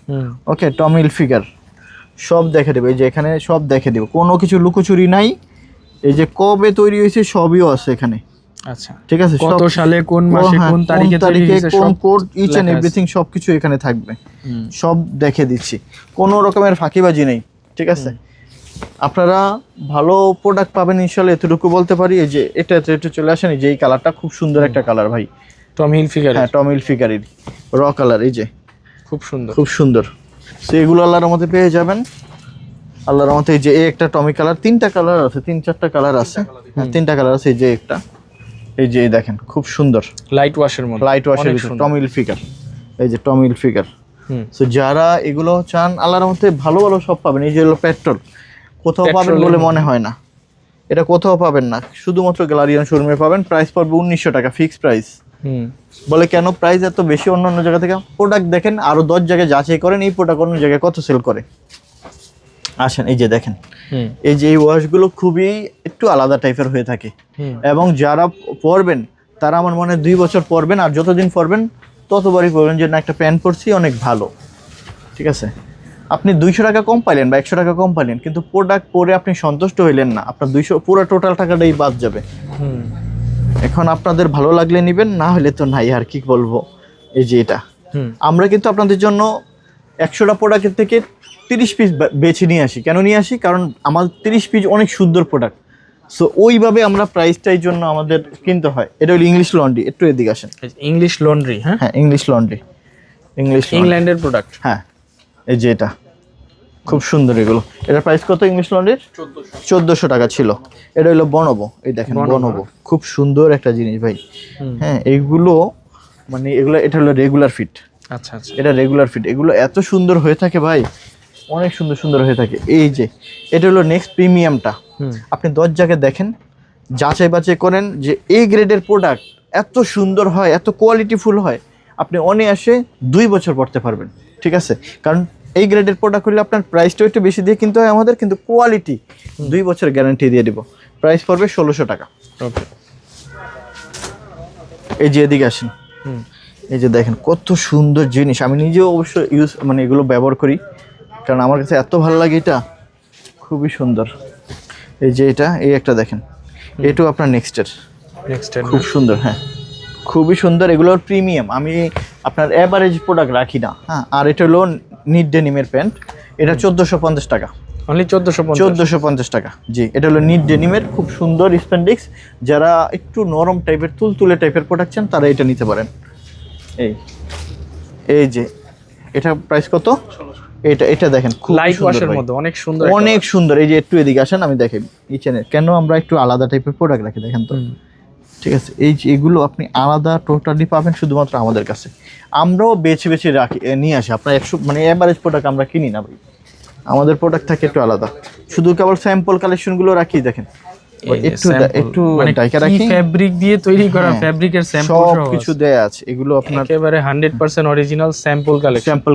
ওকে টমি হিলফিগার সব দেখে দেবে। এই যে এখানে সব দেখে দেবে, কোনো কিছু লুকোচুরি নাই। এই যে কবে তৈরি হয়েছে সবইও আছে এখানে, আচ্ছা ঠিক আছে। কত সালে, কোন মাসে, কোন তারিখে তৈরি হয়েছে, কোন সব কোড, ইচ এন্ড এভরিথিং সবকিছু এখানে থাকবে, সব দেখে দিচ্ছি, কোনো রকমের ফাঁকিবাজি নেই, ঠিক আছে। আপনারা ভালো প্রোডাক্ট পাবেন ইনশাআল্লাহ, এতটুকু বলতে পারি। এই যে এটা একটু চলে আসেন, এই যে এই কালারটা খুব সুন্দর একটা কালার ভাই, টমি হিলফিগার, হ্যাঁ টমি হিলফিগারের র কালার, এই যে খুব সুন্দর, খুব সুন্দর। সেগুলো আল্লাহর মধ্যে পেয়ে যাবেন, আল্লাহর মধ্যে। এই যে এই একটা টমি কালার, 3টা কালার আছে, 3-4টা কালার আছে, হ্যাঁ 3টা কালার আছে। এই যে একটা, এই যে দেখেন খুব সুন্দর লাইট ওয়াশের মধ্যে, লাইট ওয়াশের ভিতর টমি হিলফিগার, এই যে টমি হিলফিগার। সো যারা এগুলো চান আল্লাহর মধ্যে ভালো ভালো সব পাবেন। এই যে হলো পেট্রোল, কোথাও পাবেন বলে মনে হয় না, এটা কোথাও পাবেন না, শুধুমাত্র গ্যালারিয়ান শোরুমে পাবেন। প্রাইস পড়বে 1900 টাকা, ফিক্সড প্রাইস। বলে কেন প্রাইস এত বেশি অন্য অন্য জায়গা থেকে? প্রোডাক্ট দেখেন, আরো 10 জায়গায় যাচাই করেন এই প্রোডাক্ট অন্য জায়গায় কত সেল করে। আসেন, এই যে দেখেন, এই যে এই ওয়াশগুলো খুবই একটু আলাদা টাইপের হয়ে থাকে, এবং যারা পরবেন তারা আমার মনে হয় 2 বছর পরবেন, আর যতদিন পরবেন ততবারই পরবেন যে না একটা প্যান্ট পরছি অনেক ভালো। ঠিক আছে, আপনি 200 টাকা কম পাইলেন বা 100 টাকা কম পাইলেন, কিন্তু প্রোডাক্ট পরে আপনি সন্তুষ্ট হইলেন না, আপনার 200 পুরো টোটাল টাকাটাই বাদ যাবে। এখন আপনাদের ভালো লাগলে নেবেন, না হলে তো নাই, আর কি বলবো। এই যে এটা আমরা কিন্তু আপনাদের জন্য 100টা প্রোডাক্টের থেকে 30 পিস বেছে নিয়ে আসি। কেন নিয়ে আসি? কারণ আমাদের 30 পিস অনেক সুন্দর প্রোডাক্ট, সো ওইভাবে আমরা প্রাইসটাই জন্য আমাদের কিনতে হয়। এটা হলো ইংলিশ লন্ড্রি, একটু এদিকে আসেন। ইংলিশ লন্ড্রি, হ্যাঁ হ্যাঁ ইংলিশ লন্ড্রি, ইংল্যান্ডের প্রোডাক্ট। হ্যাঁ এই যে এটা খুব সুন্দর। এগুলো এটার প্রাইস কত ইংলিশ লন্ড্রির? 1400 টাকা ছিল। এটা হলো বনবো, এই দেখেন বনবো, খুব সুন্দর একটা জিনিস ভাই। হ্যাঁ এইগুলো মানে এগুলো, এটা হলো রেগুলার ফিট। আচ্ছা আচ্ছা, এটা রেগুলার ফিট, এগুলো এত সুন্দর হয়ে থাকে ভাই, অনেক সুন্দর সুন্দর হয়ে থাকে। এই যে এটা হলো নেক্সট প্রিমিয়ামটা, আপনি 10 জায়গায় দেখেন, যাচাই বাছাই করেন যে এই গ্রেডের প্রোডাক্ট এত সুন্দর হয়, এত কোয়ালিটিফুল হয়, আপনি অনায়াসে 2 বছর পড়তে পারবেন। ঠিক আছে, কারণ এই গ্রেডের প্রোডাক্ট হলে আপনার প্রাইসটা একটু বেশি দিয়ে কিনতে হয় আমাদের, কিন্তু কোয়ালিটি 2 বছর গ্যারান্টি দিয়ে দিব। প্রাইস পড়বে 1600 টাকা। ওকে, এই যে এদিকে আসেন, এই যে দেখেন কত সুন্দর জিনিস। আমি নিজেও অবশ্য মানে এগুলো ব্যবহার করি, কারণ আমার কাছে এত ভালো লাগে, এটা খুবই সুন্দর। এই যে এটা, এই একটা দেখেন, এটাও আপনার নেক্সটের খুব সুন্দর। হ্যাঁ খুবই সুন্দর, এগুলোর প্রিমিয়াম। আমি আপনার অ্যাভারেজ প্রোডাক্ট রাখি না। হ্যাঁ, আর এটা হলো নিট ডেনিমের প্যান্ট, এটা 1450 টাকা, অনলি 1450 টাকা। জি, এটা হলো নিট ডেনিমের খুব সুন্দর স্প্যান্ডেক্স। যারা একটু নরম টাইপের, তুলতুলে টাইপের প্রোডাক্ট চান, তারা এটা নিতে পারেন। এই যে এটা প্রাইস কত? এটা দেখেন খুব লাইট ওয়াশের মধ্যে অনেক সুন্দর, অনেক সুন্দর। এই যে একটু এদিকে আসেন, আমি দেখাই কিচেনে কেন আমরা একটু আলাদা টাইপের প্রোডাক্ট রাখি, দেখেন তো। ঠিক আছে, এই যে এগুলো আপনি আলাদা টোটালি পাবেন শুধুমাত্র আমাদের কাছে। আমরাও বেছে বেছে রাখি, নিয়ে আসি। আপনার 100 মানে এভারেজ প্রোডাক্ট আমরা কিনি না ভাই, আমাদের প্রোডাক্ট থাকে একটু আলাদা। শুধু কেবল স্যাম্পল কালেকশনগুলো রাখি, দেখেন একটু মানে ডাইকা রাখি, ফেব্রিক দিয়ে তৈরি করা, ফেব্রিকের স্যাম্পল সব কিছু দেয়া আছে। এগুলো আপনার একেবারে 100% অরিজিনাল স্যাম্পল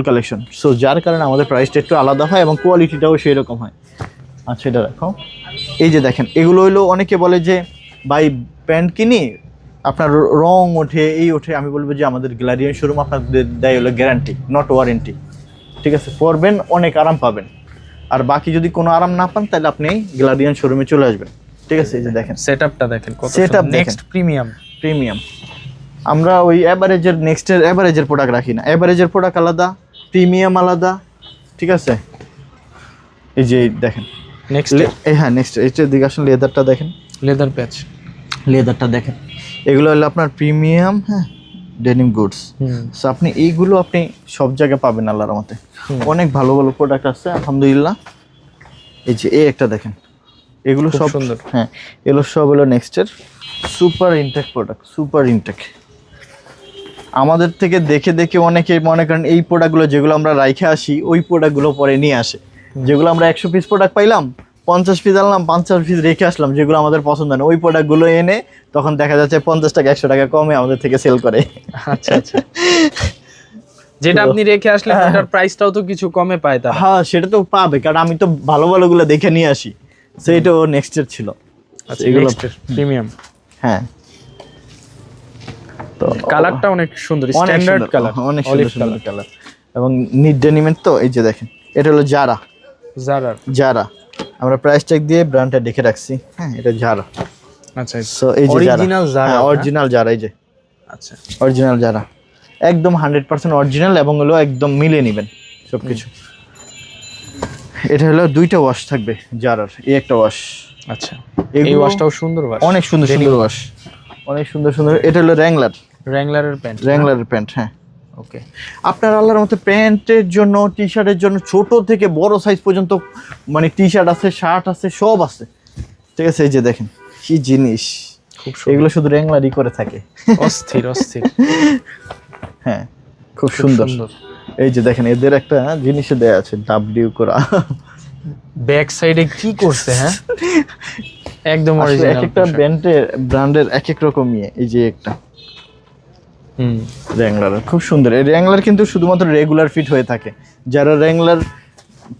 কালেকশন, সো যার কারণে আমাদের প্রাইসটা একটু আলাদা হয় এবং কোয়ালিটিটাও সেই রকম হয়। আচ্ছা এটা রাখো। এই যে দেখেন, এগুলো হলো অনেকে বলে যে ভাই প্যান্ট কিনি আপনার রং ওঠে, এই ওঠে। আমি বলবো যে আমাদের গ্যালারিয়ান শোরুম আপনাদের দেয় হলো গ্যারান্টি, নট ওয়ারেন্টি। ঠিক আছে, পরবেন অনেক আরাম পাবেন, আর বাকি যদি কোনো আরাম না পান তাহলে আপনি গ্যালারিয়ান শোরুমে চলে আসবেন। ঠিক আছে, এই যে দেখেন সেটআপটা দেখেন, কত সেটআপ নেক্সট প্রিমিয়াম। আমরা ওই অ্যাভারেজের নেক্সটের অ্যাভারেজের প্রোডাক্ট রাখি না, অ্যাভারেজের প্রোডাক্ট আলাদা, প্রিমিয়াম আলাদা। ঠিক আছে, এই যে দেখেন নেক্সট, হ্যাঁ নেক্সট এইটার দিকে আসলে লেদারটা দেখেন, লেদার প্যাচ, লেদারটা দেখেন। এগুলো হলো আপনার প্রিমিয়াম, হ্যাঁ ডেনিম গুডস। সো আপনি এইগুলো আপনি সব জায়গায় পাবেন আল্লাহর রহমতে। অনেক ভালো ভালো প্রোডাক্ট আছে আলহামদুলিল্লাহ। এই যে এই একটা দেখেন, এগুলো সব সুন্দর। হ্যাঁ এগুলো সব হলো নেক্সটের super intact product, super intact. আমাদের থেকে দেখে দেখে অনেকে মনে করেন এই প্রোডাক্টগুলো যেগুলো আমরা রাইখে আসি, ওই প্রোডাক্টগুলো পরে নিয়ে আসে। যেগুলো আমরা 100 পিস প্রোডাক্ট পাইলাম, 50 পিস আনলাম, 50 পিস রেখে আসলাম, যেগুলো আমাদের পছন্দ না, ওই প্রোডাক্টগুলো এনে তখন দেখা যাচ্ছে 50 টাকা 100 টাকা কমে আমাদের থেকে সেল করে। আচ্ছা আচ্ছা, যেটা আপনি রেখে আসলে ওটার প্রাইসটাও তো কিছু কমে পায় তারা। হ্যাঁ সেটা তো পাবে, কারণ আমি তো ভালো ভালোগুলো দেখে নিয়ে আসি। সেইটাও নেক্সটের ছিল। আচ্ছা, এগুলো প্রিমিয়াম। হ্যাঁ, তো কালারটা অনেক সুন্দর, স্ট্যান্ডার্ড কালার, অনেক সুন্দর কালার এবং নিট ডেনিমের। তো এই যে দেখেন, এটা হলো জারা। আমরা প্রাইস ট্যাগ দিয়ে ব্র্যান্ডটা দেখে রাখছি। হ্যাঁ এটা জারা। আচ্ছা, সো এই যে অরিজিনাল জারা, অরিজিনাল জারা। এই যে আচ্ছা, অরিজিনাল জারা, একদম 100% অরিজিনাল এবং হলো একদম মিলে নেবেন সবকিছু। এটা হলো 2টা ওয়াশ থাকবে জারার, এই একটা ওয়াশ। আচ্ছা, এই ওয়াশটাও সুন্দর ওয়াশ, অনেক সুন্দর সুন্দর ওয়াশ, অনেক সুন্দর সুন্দর। এটা হলো র্যাংলারের প্যান্ট, হ্যাঁ ওকে। আপনার আল্লাহর মতো প্যান্টের জন্য, টি শার্টের জন্য ছোট থেকে বড় সাইজ পর্যন্ত, মানে টি শার্ট আছে, শার্ট আছে, সব আছে। ঠিক আছে, এই যে দেখেন কি জিনিস, খুব এগুলো শুধু র্যাংলারই করে থাকে, অস্থির। হ্যাঁ খুব সুন্দর। এই যে দেখেন এদের একটা জিনিসে দেয়া আছে ডাব্লিউ করা, ব্যাক সাইডে কি করছে, হ্যাঁ একদম অরিজিনাল। একটা ব্র্যান্ডের এক এক রকম ইয়ে। এই যে একটা র্যাংলার খুব সুন্দর। এই র্যাংলার কিন্তু শুধুমাত্র রেগুলার ফিট হয়ে থাকে। যারা র্যাংলার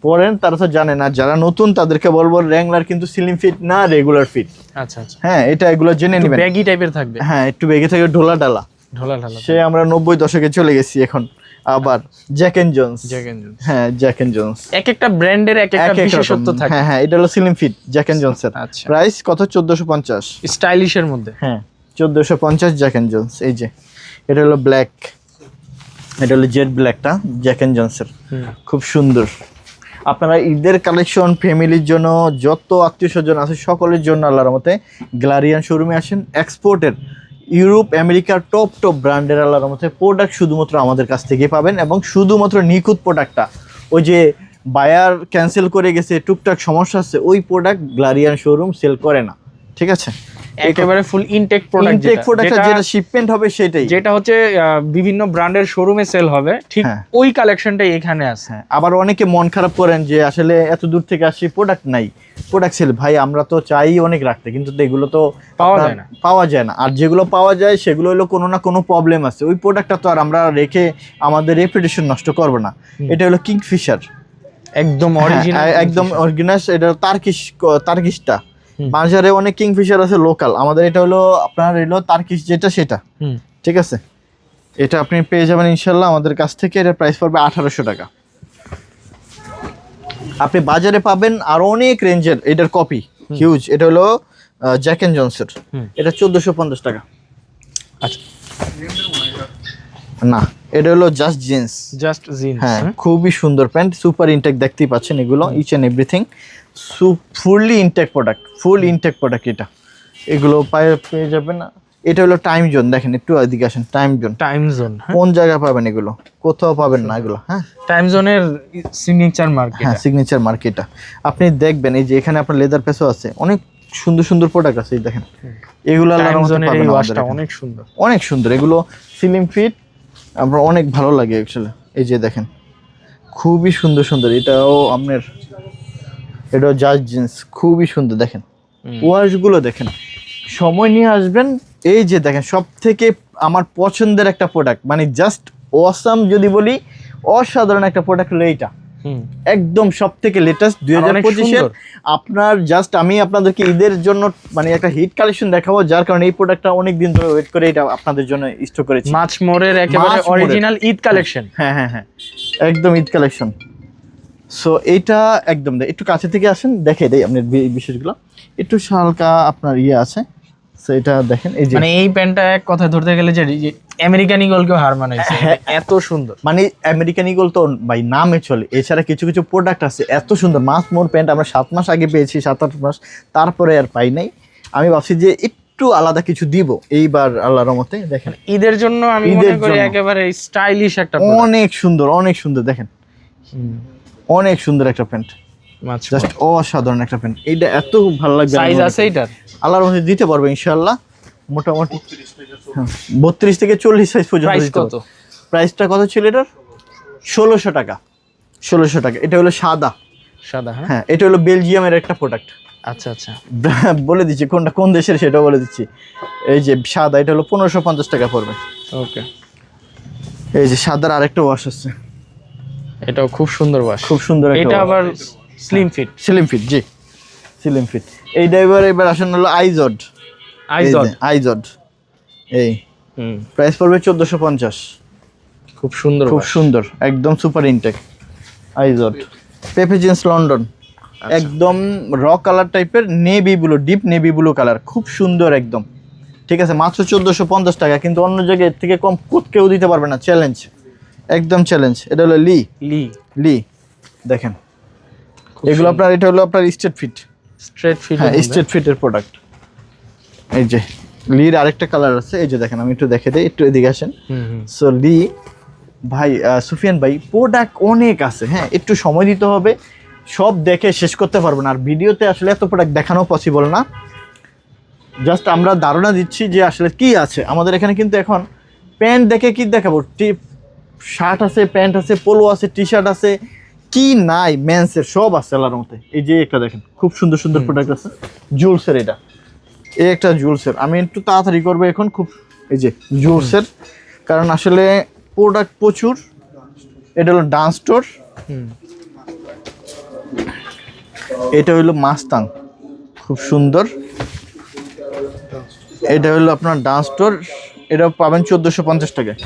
পরেন তারা তো জানে না, যারা নতুন তাদেরকে বলবো র্যাংলার কিন্তু স্লিম ফিট না, রেগুলার ফিট। আচ্ছা আচ্ছা, হ্যাঁ, এটা এগুলো জেনে নেবেন। ব্যাগি টাইপের থাকবে। হ্যাঁ, একটু বেগে থেকে ঢোলা ডালা। ঢোলা ঢালা। সে আমরা 90 দশকে চলে গেছি এখন। আবার জ্যাক এন্ড জোন্স। হ্যাঁ, জ্যাক এন্ড জোন্স। এক একটা ব্র্যান্ডের এক একটা বিশেষত্ব থাকে। হ্যাঁ হ্যাঁ, এটা হলো slim fit Jack and Jones এর। আচ্ছা, প্রাইস কত? 1450। স্টাইলিশের মধ্যে। হ্যাঁ, 1450 জ্যাক এন্ড জোন্স। এই যে এটা হলো ব্ল্যাক, এটা হলো জেড ব্ল্যাকটা জ্যাক এন্ড জোন্সের, খুব সুন্দর। আপনারা ঈদের কালেকশন ফ্যামিলির জন্য, যত আত্মীয় স্বজন আছে সকলের জন্য আল্লাহর রহমতে গ্যালারিয়ান শোরুমে আসেন। এক্সপোর্টের ইউরোপ আমেরিকার টপ টপ ব্র্যান্ডের আল্লাহর রহমতে প্রোডাক্ট শুধুমাত্র আমাদের কাছ থেকে পাবেন, এবং শুধুমাত্র নিখুঁত প্রোডাক্টটা, ওই যে বায়ার ক্যান্সেল করে গেছে, টুকটাক সমস্যা আছে, ওই প্রোডাক্ট গ্যালারিয়ান শোরুম সেল করে না। ঠিক আছে, একেবারে ফুল ইনটেক প্রোডাক্ট, ইনটেক প্রোডাক্ট যেটা শিপমেন্ট হবে সেটাই, যেটা হচ্ছে বিভিন্ন ব্র্যান্ডের শোরুমে সেল হবে, ঠিক ওই কালেকশনটাই এখানে আছে। আবার অনেকে মন খারাপ করেন যে আসলে এত দূর থেকে আসি, প্রোডাক্ট নাই, প্রোডাক্ট সেল। ভাই, আমরা তো চাই অনেক রাখতে, কিন্তু এগুলো তো পাওয়া যায় না। আর যেগুলো পাওয়া যায় সেগুলো হলো কোনো না কোনো প্রবলেম আছে, ওই প্রোডাক্টটা তো আর আমরা রেখে আমাদের রেপুটেশন নষ্ট করব না। এটা হলো কিংফিশার, একদম অরিজিনাল, একদম অরিজিনাল। এটা তার্কিশটা বাজারে অনেক কিংফিশার আছে লোকাল, আমাদের এটা হলো আপনার এলো তার্কিশ যেটা সেটা। ঠিক আছে, এটা আপনি পেয়ে যাবেন ইনশাল্লাহ আমাদের কাছ থেকে। এটার প্রাইস পড়বে 1800 টাকা। আপনি বাজারে পাবেন আর অনেক রেঞ্জের এটার কপি, হিউজ। এটা হলো জ্যাক এন্ড জোন্সের, এটা 1450 টাকা। আচ্ছা, না, এটা হলো জাস্ট জিন্স। হ্যাঁ, খুবই সুন্দর প্যান্ট, সুপার ইনটেক, দেখতেই পাচ্ছেন এগুলো each and everything fully intact product, full intact product. এটা এগুলো পেয়ে যাবেন। এটা হলো টাইম জোন, দেখেন একটু এদিকে আসেন। টাইম জোন কোন জায়গায় পাবেন? এগুলো কোথাও পাবেন না এগুলো। হ্যাঁ, টাইম জোনের সিগনেচার মার্কেট। হ্যাঁ, সিগনেচার মার্কেটটা আপনি দেখবেন। এই যে এখানে আপনার লেদার পেসও আছে, অনেক সুন্দর সুন্দর প্রোডাক্ট আছে। এই দেখেন এগুলো অনেক সুন্দর, অনেক সুন্দর। এগুলো স্লিম ফিট, আপনার অনেক ভালো লাগে অ্যাকচুয়ালি। এই যে দেখেন খুবই সুন্দর সুন্দর। এটাও আপনার, এটাও জাস্ট জিন্স, খুবই সুন্দর। দেখেন ওয়াশগুলো দেখেন, সময় নিয়ে আসবেন। এই যে দেখেন সব থেকে আমার পছন্দের একটা প্রোডাক্ট, মানে জাস্ট অসাম যদি বলি, অসাধারণ একটা প্রোডাক্ট হলো এইটা। একদম সব থেকে লেটেস্ট 2025-এর আপনার। জাস্ট আমি আপনাদেরকে ঈদের জন্য মানে একটা হিট কালেকশন দেখাবো, যার কারণে এই প্রোডাক্টটা অনেক দিন ধরে ওয়েট করে এটা আপনাদের জন্য স্টক করেছি। মাছমোরের একেবারে অরিজিনাল ঈদ কালেকশন। হ্যাঁ হ্যাঁ হ্যাঁ, একদম ঈদ কালেকশন। সো এইটা একদম একটু কাছে থেকে আসেন, দেখে দেই আপনার বিষয়গুলো। একটু হালকা আপনার ইয়ে আছে, সো এটা দেখেন। এই যে মানে এই প্যান্টটা এক কথা ধরতে গেলে যে আমেরিকান ঈগলকেও হার মানাইছে, এত সুন্দর। মানে আমেরিকান ঈগল তো ভাই নামে চলে, এছাড়া কিছু কিছু প্রোডাক্ট আছে এত সুন্দর। মাছমোর প্যান্ট আমরা 7 মাস আগে পেয়েছি, 7-8 মাস, তারপরে আর পাই নাই। আমি ভাবছি যে একটু আলাদা কিছু দিব এইবার আল্লাহর রহমতে। দেখেন ঈদের জন্য আমি মনে করি একেবারে স্টাইলিশ একটা, অনেক সুন্দর, অনেক সুন্দর। দেখেন অনেক সুন্দর একটা প্যান্ট, জাস্ট অসাধারণ একটা প্যান্ট। এইটা এত ভালো লাগবে। সাইজ আছে এটার, আল্লাহর মধ্যে দিতে পারবো ইনশাআল্লাহ। মোটামুটি 32 থেকে 40 সাইজ পর্যন্ত দিতে পারবো। প্রাইসটা কত ছিল এটার? 1600 টাকা। 1600 টাকা। এটা হলো সাদা। হ্যাঁ, এটা হলো বেলজিয়ামের একটা প্রোডাক্ট। আচ্ছা আচ্ছা, বলে দিচ্ছি কোনটা কোন দেশের সেটা বলে দিচ্ছি। এই যে সাদা, এটা হলো 1550 টাকা পড়বে। ওকে, এই যে সাদার আরেকটা ওয়াশ আছে, এটাও খুব সুন্দর ওয়াশ, খুব সুন্দর। এটা আবার স্লিম ফিট। জি, স্লিম ফিট। এই ড্রাইভার এবার আসেন হলো আইজড। এই প্রাইস পড়বে 1450। খুব সুন্দর, খুব সুন্দর, একদম সুপার ইনটেক আইজড। পেপে জিন্স লন্ডন, একদম র কালার টাইপের, navy blue, deep navy blue colour, খুব সুন্দর একদম। ঠিক আছে, মাত্র 1450 টাকা। কিন্তু অন্য জায়গায় এর থেকে কম কেউ দিতে পারবে না, চ্যালেঞ্জ, একদম চ্যালেঞ্জ। এটা হলো লি দেখেন এগুলো আপনার। এটা হলো আপনার স্ট্রেট ফিট, হ্যাঁ স্ট্রেট ফিটের প্রোডাক্ট। এই যে লির আরেকটা কালার আছে, এই যে দেখেন, আমি একটু দেখে দিই, একটু এদিকে আসেন। সো লি ভাই, সুফিয়ান ভাই, প্রোডাক্ট অনেক আছে। হ্যাঁ, একটু সময় দিতে হবে, সব দেখে শেষ করতে পারবো না। আর ভিডিওতে আসলে এত প্রোডাক্ট দেখানো পসিবল না। জাস্ট আমরা ধারণা দিচ্ছি যে আসলে কি আছে আমাদের এখানে। কিন্তু এখন প্যান্ট দেখে কি দেখাবো? শার্ট আছে, প্যান্ট আছে, পোলো আছে, টি শার্ট আছে, কি নাই মেন্সের সব আছে আল্লাহর মতে। এই যে একটা দেখেন, খুব সুন্দর সুন্দর প্রোডাক্ট আছে। জুলসের এটা, এই একটা জুলসের। আমি একটু তাড়াতাড়ি করবো এখন, খুব এই যে জুলসের, কারণ আসলে প্রোডাক্ট প্রচুর। এটা হলো ডান্স স্টোর, এটা হলো মাস্তাং, খুব সুন্দর। এটা হলো আপনার ডান্স স্টোর, এটা পাবেন 1450 টাকায়।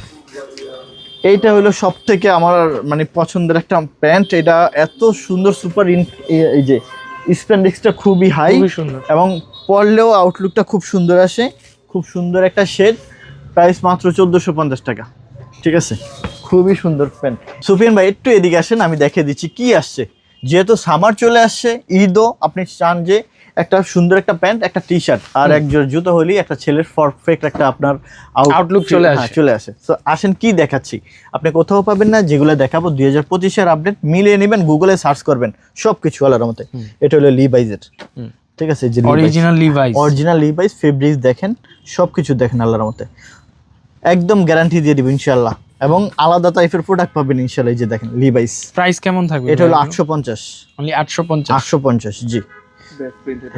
এইটা হলো সব থেকে আমার মানে পছন্দের একটা প্যান্ট। এটা এত সুন্দর সুপার এই যে স্প্যান্ডেক্সটা খুবই হাই খুবই সুন্দর। এবং পরলেও আউটলুকটা খুব সুন্দর আসে। খুব সুন্দর একটা শেড, প্রাইস মাত্র 1450 টাকা। ঠিক আছে, খুবই সুন্দর প্যান্ট। সুফিয়ান ভাই একটু এদিকে আসেন, আমি দেখিয়ে দিচ্ছি কি আসছে। যেহেতু সামার চলে আসছে, ঈদও, আপনি চান যে একটা সুন্দর একটা প্যান্ট, একটা টি শার্ট আর এক জোড়া জুতো হলেই একটা ছেলের পারফেক্ট একটা আপনার আউটলুক চলে আসে। চলে আসে। তো আসেন কি দেখাচ্ছি, আপনি কোথাও পাবেন না, যেগুলো দেখাবো 2025-এর আপডেট মিলিয়ে নেবেন, গুগলে সার্চ করবেন, সবকিছু আলার মতে। এটা হলো লিভাইজের, ঠিক আছে, যে original Levi's, original Levi's fabrics দেখেন, সবকিছু দেখেন আল্লাহর মতে, একদম গ্যারান্টি দিয়ে দিব ইনশাআল্লাহ। এবং আলাদা টাইপের প্রোডাক্ট পাবেন ইনশাআল্লাহ। এই যে দেখেন লিভাইস, প্রাইস কেমন থাকবে? এটা হলো 850, অনলি 850। 850 জি।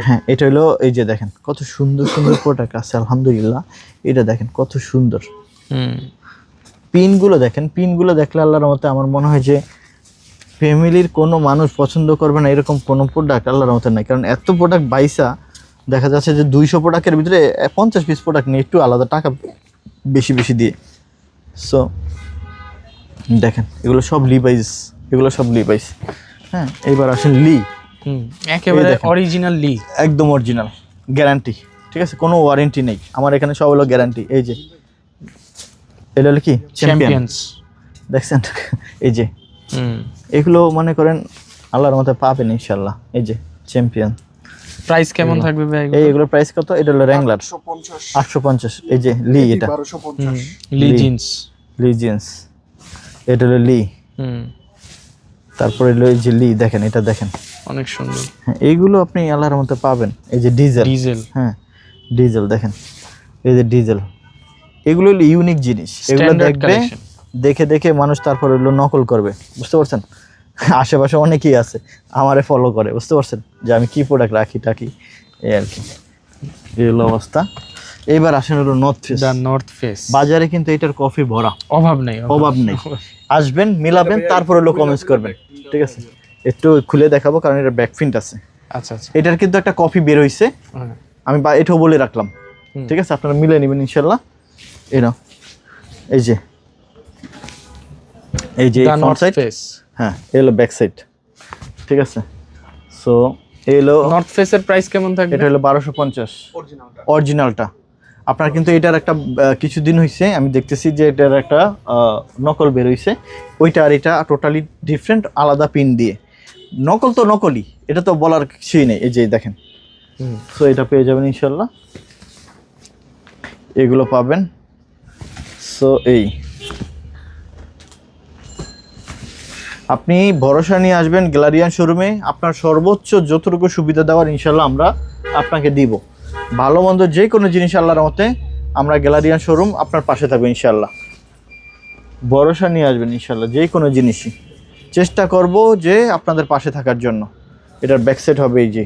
হ্যাঁ, এটা হলো এই যে দেখেন কত সুন্দর সুন্দর প্রোডাক্ট আছে আলহামদুলিল্লাহ। এটা দেখেন কত সুন্দর, পিনগুলো দেখেন, পিনগুলো দেখলে আল্লাহর মতে আমার মনে হয় যে ফ্যামিলির কোনো মানুষ পছন্দ করবে না এরকম কোনো প্রোডাক্ট আল্লাহর মতে নাই। কারণ এত প্রোডাক্ট বাইসা দেখা যাচ্ছে যে 200 প্রোডাক্টের ভিতরে 50 পিস প্রোডাক্ট নিয়ে একটু আলাদা টাকা বেশি বেশি দিয়ে। সো দেখেন এগুলো সব লিভাইস, এগুলো সব লিভাইস। হ্যাঁ, এবার আসেন লি, একেবারে অরিজিনাল লি, একদম অরিজিনাল, গ্যারান্টি। ঠিক আছে, কোনো ওয়ারেন্টি নেই আমার এখানে, সব হলো গ্যারান্টি। এই যে এটা হলো কি চ্যাম্পিয়ন্স, দেখছেন? এই যে এগুলো মনে করেন আল্লাহর মতে পাবেন ইনশাআল্লাহ। এই যে চ্যাম্পিয়ন, প্রাইস কেমন থাকবে ভাই? এইগুলো প্রাইস কত? এটা হলো র্যাঙ্গলার 850। এই যে লি, এটা লি জিন্স, লি জিন্স, এটা হলো লি। তারপরে হলো এই যে লি, দেখেন এটা দেখেন অনেক সুন্দর। হ্যাঁ, এইগুলো আপনি আল্লাহর মতে পাবেন। এই যে ডিজেল, ডিজেল, হ্যাঁ ডিজেল দেখেন, এই যে ডিজেল, এগুলো হলো ইউনিক জিনিস। এগুলো দেখবে, দেখে দেখে মানুষ তারপর হলো নকল করবে, বুঝতে পারছেন? আশেপাশে অনেকেই আছে আমারে ফলো করে, বুঝতে পারছেন যে আমি কি প্রোডাক্ট রাখি টাকি, এই আর কি, এই হলো অবস্থা। এবার আসেন হলো north face. The north face বাজারে কিন্তু এটার কফি ভরা, অভাব নেই, অভাব নেই। আসবেন, মিলাবেন, তারপর হলো কমেন্টস করবেন। ঠিক আছে, একটু খুলে দেখাবো কারণ এটা ব্যাক প্রিন্ট আছে। আচ্ছা আচ্ছা, এটার কিন্তু একটা কফি বের হইছে, আমি এটাও বলে রাখলাম। ঠিক আছে, আপনারা মিলে নেবেন ইনশাল্লাহ। এরা এই যে, এই যে ফ্রন্ট সাইড, হ্যাঁ এই হলো ব্যাক সাইড। ঠিক আছে, সো এই হলো নর্থ ফেসের প্রাইস কেমন থাকবে? এটা হলো 1250 অরিজিনালটা। আপনার কিন্তু এটার একটা কিছুদিন হয়েছে আমি দেখতেছি যে এটার একটা নকল বের হইছে, ওইটা আর এটা টোটালি ডিফারেন্ট, আলাদা পিন দিয়ে। নকল তো নকলই, এটা তো বলার কিছুই নেই। এই যে দেখেন, সো এটা পেয়ে যাবেন ইনশাল্লাহ, এগুলো পাবেন। সো এই আপনি ভরসা নিয়ে আসবেন গ্যালারিয়ান শোরুমে, আপনার সর্বোচ্চ যতটুকু সুবিধা দেওয়ার ইনশাল্লাহ আমরা আপনাকে দিব। ভালো মন্দ যে কোনো জিনিস আল্লাহর মতে আমরা গ্যালারিয়ান শোরুম আপনার পাশে থাকবো ইনশাল্লাহ। ভরসা নিয়ে আসবেন ইনশাল্লাহ, যে কোনো জিনিসই চেষ্টা করব যে আপনাদের পাশে থাকার জন্য। এটার ব্যাক সাইড হবে এই যে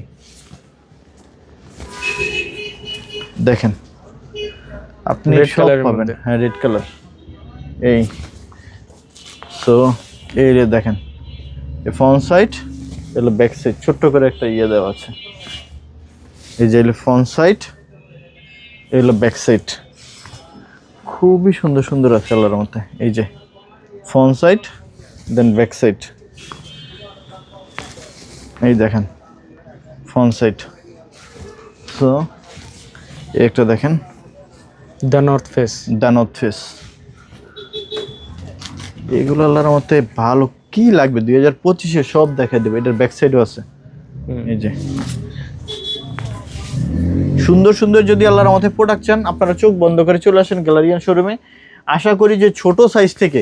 দেখেন, আপনি সব পাবেন। হ্যাঁ, রেড কালার। এই সো এই রে দেখেন, এই ফ্রন্ট সাইড, এলো ব্যাক সাইড, ছোট্ট করে একটা ইয়ে দেওয়া আছে। এই যে এলো ফ্রন্ট সাইড, এলো ব্যাক সাইড, খুবই সুন্দর সুন্দর আছে আল্লাহর মতে। এই যে front side, then back side, এই দেখেন ফ্রন্ট সাইড। সো একটা দেখেন the north face, the north face. এগুলো আল্লাহর মতে ভালো, কি লাগবে 2025-এ সব দেখা দেবে। এটার ব্যাক সাইডও আছে। এই যে সুন্দর সুন্দর যদি আল্লাহর মতে প্রোডাক্ট চান, আপনারা চোখ বন্ধ করে চলে আসেন গ্যালারিয়ান শোরুমে। আশা করি যে ছোট সাইজ থেকে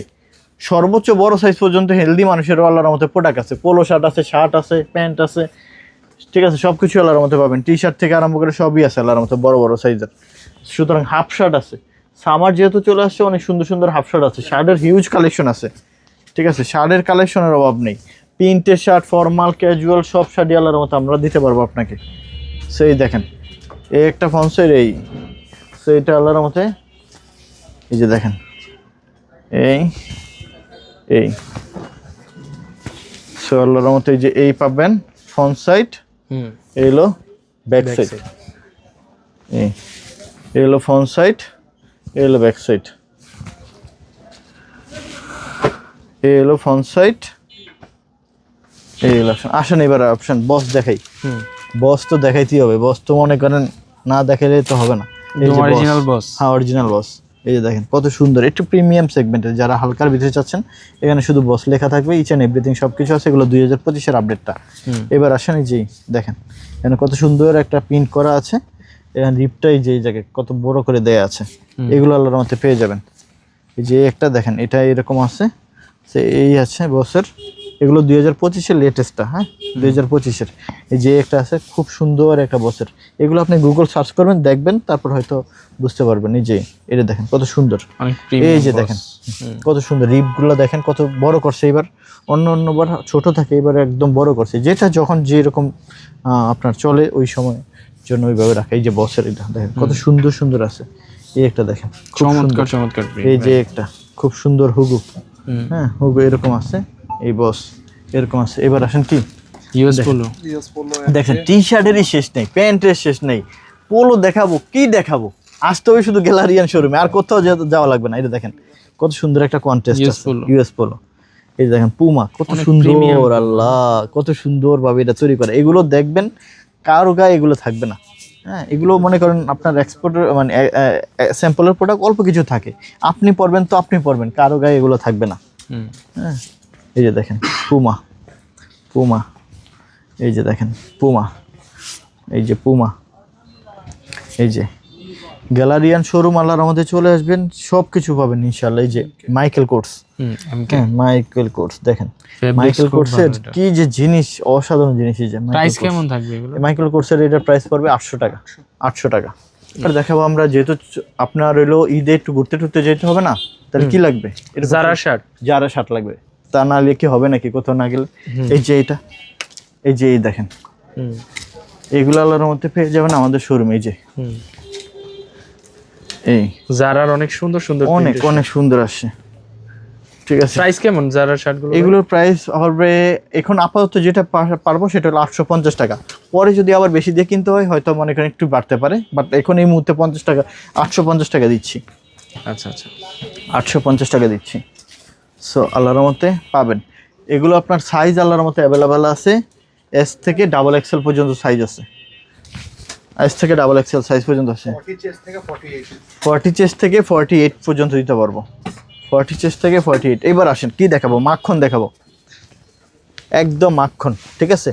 সর্বোচ্চ বড় সাইজ পর্যন্ত হেলদি মানুষেরও আল্লাহর মতে প্রোডাক্ট আছে। পোলো শার্ট আছে, শার্ট আছে, প্যান্ট আছে, ঠিক আছে, সব কিছু আল্লাহর মতে পাবেন। টি শার্ট থেকে আরম্ভ করে সবই আছে আল্লাহর মতে, বড় বড় সাইজের। সুতরাং হাফ শার্ট আছে, সামার যেহেতু চলে আসছে, অনেক সুন্দর সুন্দর হাফ শার্ট আছে। শার্টের হিউজ কালেকশন আছে, ঠিক আছে, শার্টের কালেকশনের অভাব নেই। প্রিন্টের শার্ট, ফর্মাল, ক্যাজুয়াল, সব শার্টই আল্লাহর মতো আমরা দিতে পারবো আপনাকে। সেই দেখেন এই একটা ফন্সের, এই সেইটা আল্লাহর মতে, এই যে দেখেন এই এই সো আল্লাহর মতো এই যে এই পাবেন ফ্রন্ট সাইড, এই হলো ব্যাক সাইড। এই হলো ফ্রন্ট সাইড, এই হলো ব্যাক সাইড। এই হলো ফ্রন্ট সাইড, এই হলো আসেন এবার অপশন বস দেখাই। বস তো দেখাইতেই হবে, বস তো মনে করেন না দেখাইলে তো হবে না। অরিজিনাল বস। হ্যাঁ অরিজিনাল বস। এই যে দেখেন কত সুন্দর, একটু প্রিমিয়াম সেগমেন্টের, যারা হালকার ভিতরে চাচ্ছেন এখানে শুধু বস লেখা থাকবে, ইচ অ্যান্ড এভরিথিং সবকিছু আছে। এগুলো 2025-এর আপডেটটা। এবার আসেন এই যে দেখেন এখানে কত সুন্দর একটা প্রিন্ট করা আছে, এখানে রিপটাই যে এই জায়গায় কত বড় করে দেয়া আছে, এগুলো আল্লাহর মধ্যে পেয়ে যাবেন। এই যে একটা দেখেন এটা এরকম আছে, এই আছে বসের, এগুলো 2025-এর লেটেস্টটা। হ্যাঁ 2025-এর এই যে একটা আছে খুব সুন্দর একটা বসের, এগুলো আপনি গুগল সার্চ করবেন দেখবেন, তারপর হয়তো বুঝতে পারবেন। এই যে এটা দেখেন কত সুন্দর, এই যে দেখেন কত সুন্দর রিপগুলো দেখেন কত বড় করছে এবার, অন্যবার ছোট থাকে, এবার একদম বড় করছে, যেটা যখন যেরকম আপনার চলে ওই সময় জন্য ওইভাবে রাখে। এই যে বসের এটা দেখেন কত সুন্দর সুন্দর আছে, এই একটা দেখেন চমৎকার চমৎকার, এই যে একটা খুব সুন্দর হুগু। হ্যাঁ হুগু এরকম আছে, এই বস এরকম আছে। এবার আসেন কি ইউএস পোলো দেখেন, টি শার্টেরই শেষ নেই, প্যান্টের শেষ নেই, পোলো দেখাবো কি দেখাবো, আসতে হবে শুধু গ্যালারিয়ান শোরুমে, আর কোথাও যাওয়া লাগবে না। এটা দেখেন কত সুন্দর একটা কন্টেস্ট ইউএস পোলো। এই যে দেখেন পুমা কত সুন্দর, আল্লাহ কত সুন্দর ভাবে এটা তৈরি করে। এগুলো দেখবেন কারো গায়ে এগুলো থাকবে না। হ্যাঁ এগুলো মনে করেন আপনার এক্সপোর্টের মানে স্যাম্পলের প্রোডাক্ট অল্প কিছু থাকে, আপনি পরবেন তো আপনি পরবেন, কারো গায়ে এগুলো থাকবে না। হ্যাঁ এই যে দেখেন পুমা, পুমা এই যে দেখেন পুমা, এই যে পুমা, এই যে গ্যালারিয়ান শোরুম আল্লাহর মধ্যে চলে আসবেন, সব কিছু পাবেন ইনশাআল্লাহ। এই যে মাইকেল কোর্স, মাইকেল কোর্স দেখেন, মাইকেল কোর্সের কি যে জিনিস, অসাধারণ জিনিস। এই যে প্রাইস কেমন থাকবে এগুলো? মাইকেল কোর্সের এটার প্রাইস পড়বে 800 টাকা, 800 টাকা। আর দেখাবো আমরা, যেহেতু আপনার হলো ঈদে একটু ঘুরতে টুরতে যেতে হবে না, তাহলে কি লাগবে? জারা শার্ট, জারা শার্ট লাগবে, তা না হলে কি হবে নাকি কোথাও না গেলে। এই যে এটা, এই যে এই দেখেন এইগুলো আল্লাহর মধ্যে পেয়ে যাবেন আমাদের শোরুমে। এই যে এই জারার অনেক সুন্দর সুন্দর, অনেক অনেক সুন্দর আসছে। ঠিক আছে, প্রাইস কেমন জারার শার্টগুলো? এগুলোর প্রাইস হবে এখন আপাতত যেটা পারবো সেটা হলো 850 টাকা। পরে যদি আবার বেশি দিয়ে কিনতে হয় হয়তো মনে করেন একটু বাড়তে পারে, বাট এখন এই মুহূর্তে 50 টাকা, 850 টাকা দিচ্ছি। আচ্ছা আচ্ছা 850 টাকা দিচ্ছি। সো আল্লাহর রহমতে পাবেন এগুলো। আপনার সাইজ আল্লাহর রহমতে অ্যাভেলেবেল আছে, এস থেকে ডাবল এক্সেল পর্যন্ত সাইজ আছে, এস থেকে ডাবল এক্সেল সাইজ পর্যন্ত আছে। 40 চেস্ট থেকে 48 পর্যন্ত দিতে পারবো, 40 চেস্ট থেকে 48। এবার আসেন কি দেখাবো, মাখন দেখাবো, একদম মাখন। ঠিক আছে,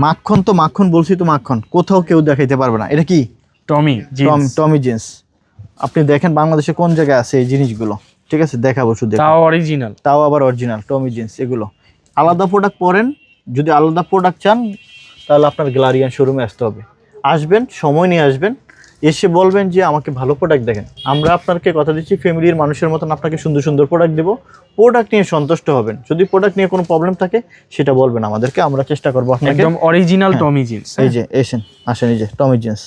মাখন তো মাখন বলছি তো, মাখন কোথাও কেউ দেখাইতে পারবে না। এটা কি? টমি জিন্স, টমি জিন্স। আপনি দেখেন বাংলাদেশে কোন জায়গায় আছে এই জিনিসগুলো। ঠিক আছে, দেখাবো শুধু, তাও অরিজিনাল, তাও আবার অরিজিনাল টমি জিন্স। এগুলো আলাদা প্রোডাক্ট পরেন, যদি আলাদা প্রোডাক্ট চান তাহলে আপনার গ্যালারিয়ান শোরুমে আসতে হবে। আসবেন, সময় নিয়ে আসবেন, এসে বলবেন যে আমাকে ভালো প্রোডাক্ট দেখেন। আমরা আপনাকে কথা দিচ্ছি ফ্যামিলির মানুষের মতন আপনাকে সুন্দর সুন্দর প্রোডাক্ট দেবো, প্রোডাক্ট নিয়ে সন্তুষ্ট হবেন। যদি প্রোডাক্ট নিয়ে কোনো প্রবলেম থাকে সেটা বলবেন আমাদেরকে, আমরা চেষ্টা করবো আপনাকে। একদম অরিজিনাল টমি জিন্স। এই যে আসেন, এই যে টমি জিন্স।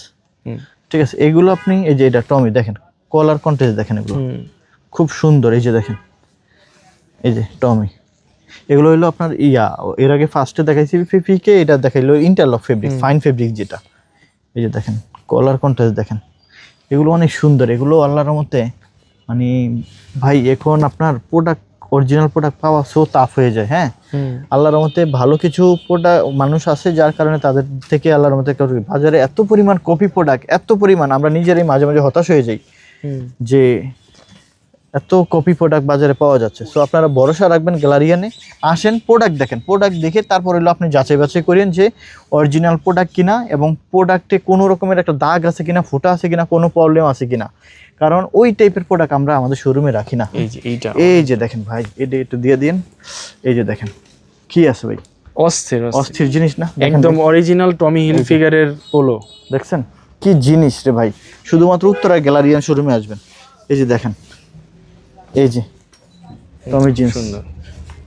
ঠিক আছে, এগুলো আপনি এই যে এটা টমি দেখেন, কলার কন্টেস্ট দেখেন, এগুলো খুব সুন্দর। এই যে দেখেন, এই যে টমি, এগুলো হলো আপনার এর আগে ফার্স্টে দেখাইছি ফিফিকে, এটা দেখাইলো ইন্টারলক ফেব্রিক, ফাইন ফেব্রিক যেটা। এই যে দেখেন কলার কন্টেস্ট দেখেন, এগুলো অনেক সুন্দর। এগুলো আল্লাহর মতে মানে ভাই এখন আপনার প্রোডাক্ট, অরিজিনাল প্রোডাক্ট পাওয়া সো টাফ হয়ে যায়। হ্যাঁ আল্লাহর মতে ভালো কিছু প্রোডাক্ট মানুষ আছে যার কারণে তাদের থেকে আল্লাহর মতে বাজারে এত পরিমাণ কপি প্রোডাক্ট, এত পরিমাণ আমরা নিজেরাই মাঝে মাঝে হতাশ হয়ে যাই যে এত কপি প্রোডাক্ট বাজারে পাওয়া যাচ্ছে। সো আপনারা ভরসা রাখবেন গ্যালারিয়ানে, আসেন প্রোডাক্ট দেখেন, প্রোডাক্ট দেখে তারপর হলো আপনি যাচাই বাছাই করেন যে অরিজিনাল প্রোডাক্ট কিনা, এবং প্রোডাক্টে কোনো রকমের একটা দাগ আছে কিনা, ফুটা আছে কিনা, কোনো প্রবলেম আছে কিনা, কারণ ওই টাইপের প্রোডাক্ট আমরা আমাদের শোরুমে রাখি না। এই যে দেখেন ভাই, এটা একটু দিয়ে দিন। এই যে দেখেন কি আছে ভাই, অস্থির অস্থির জিনিস না, একদম অরিজিনাল টমি হিলফিগারের পোলো। দেখছেন কি জিনিস রে ভাই, শুধুমাত্র উত্তরা গ্যালারিয়ান শোরুমে আসবেন। এই যে দেখেন, এই যে টমি জিন্স,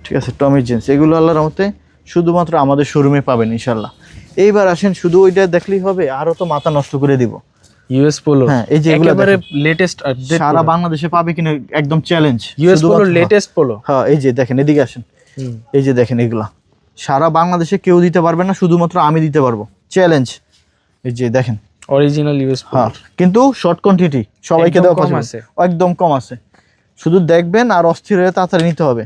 ঠিক আছে টমি জিন্স, এগুলো আল্লাহর রহমতে শুধুমাত্র আমাদের শোরুমে পাবেন ইনশাআল্লাহ। এইবার আসেন, শুধু ওইটা দেখলেই হবে, আরো তো মাথা নষ্ট করে দিব। ইউএস পোলো, হ্যাঁ এই যে একেবারে লেটেস্ট, সারা বাংলাদেশে পাবে কিনা একদম challenge. US polo latest polo. হ্যাঁ এই যে দেখেন, এদিকে আসেন, এই যে দেখেন এগুলা সারা বাংলাদেশে কেউ দিতে পারবে না, শুধুমাত্র আমি দিতে পারবো, চ্যালেঞ্জ। এই যে দেখেন অরিজিনাল ইউএস পোলো। হ্যাঁ, কিন্তু শর্ট কোয়ান্টিটি, সবাইকে একদম দেওয়া কম possible। আছে। একদম কম আছে, শুধু দেখবেন আর অস্থির হয়ে তাড়াতাড়ি নিতে হবে।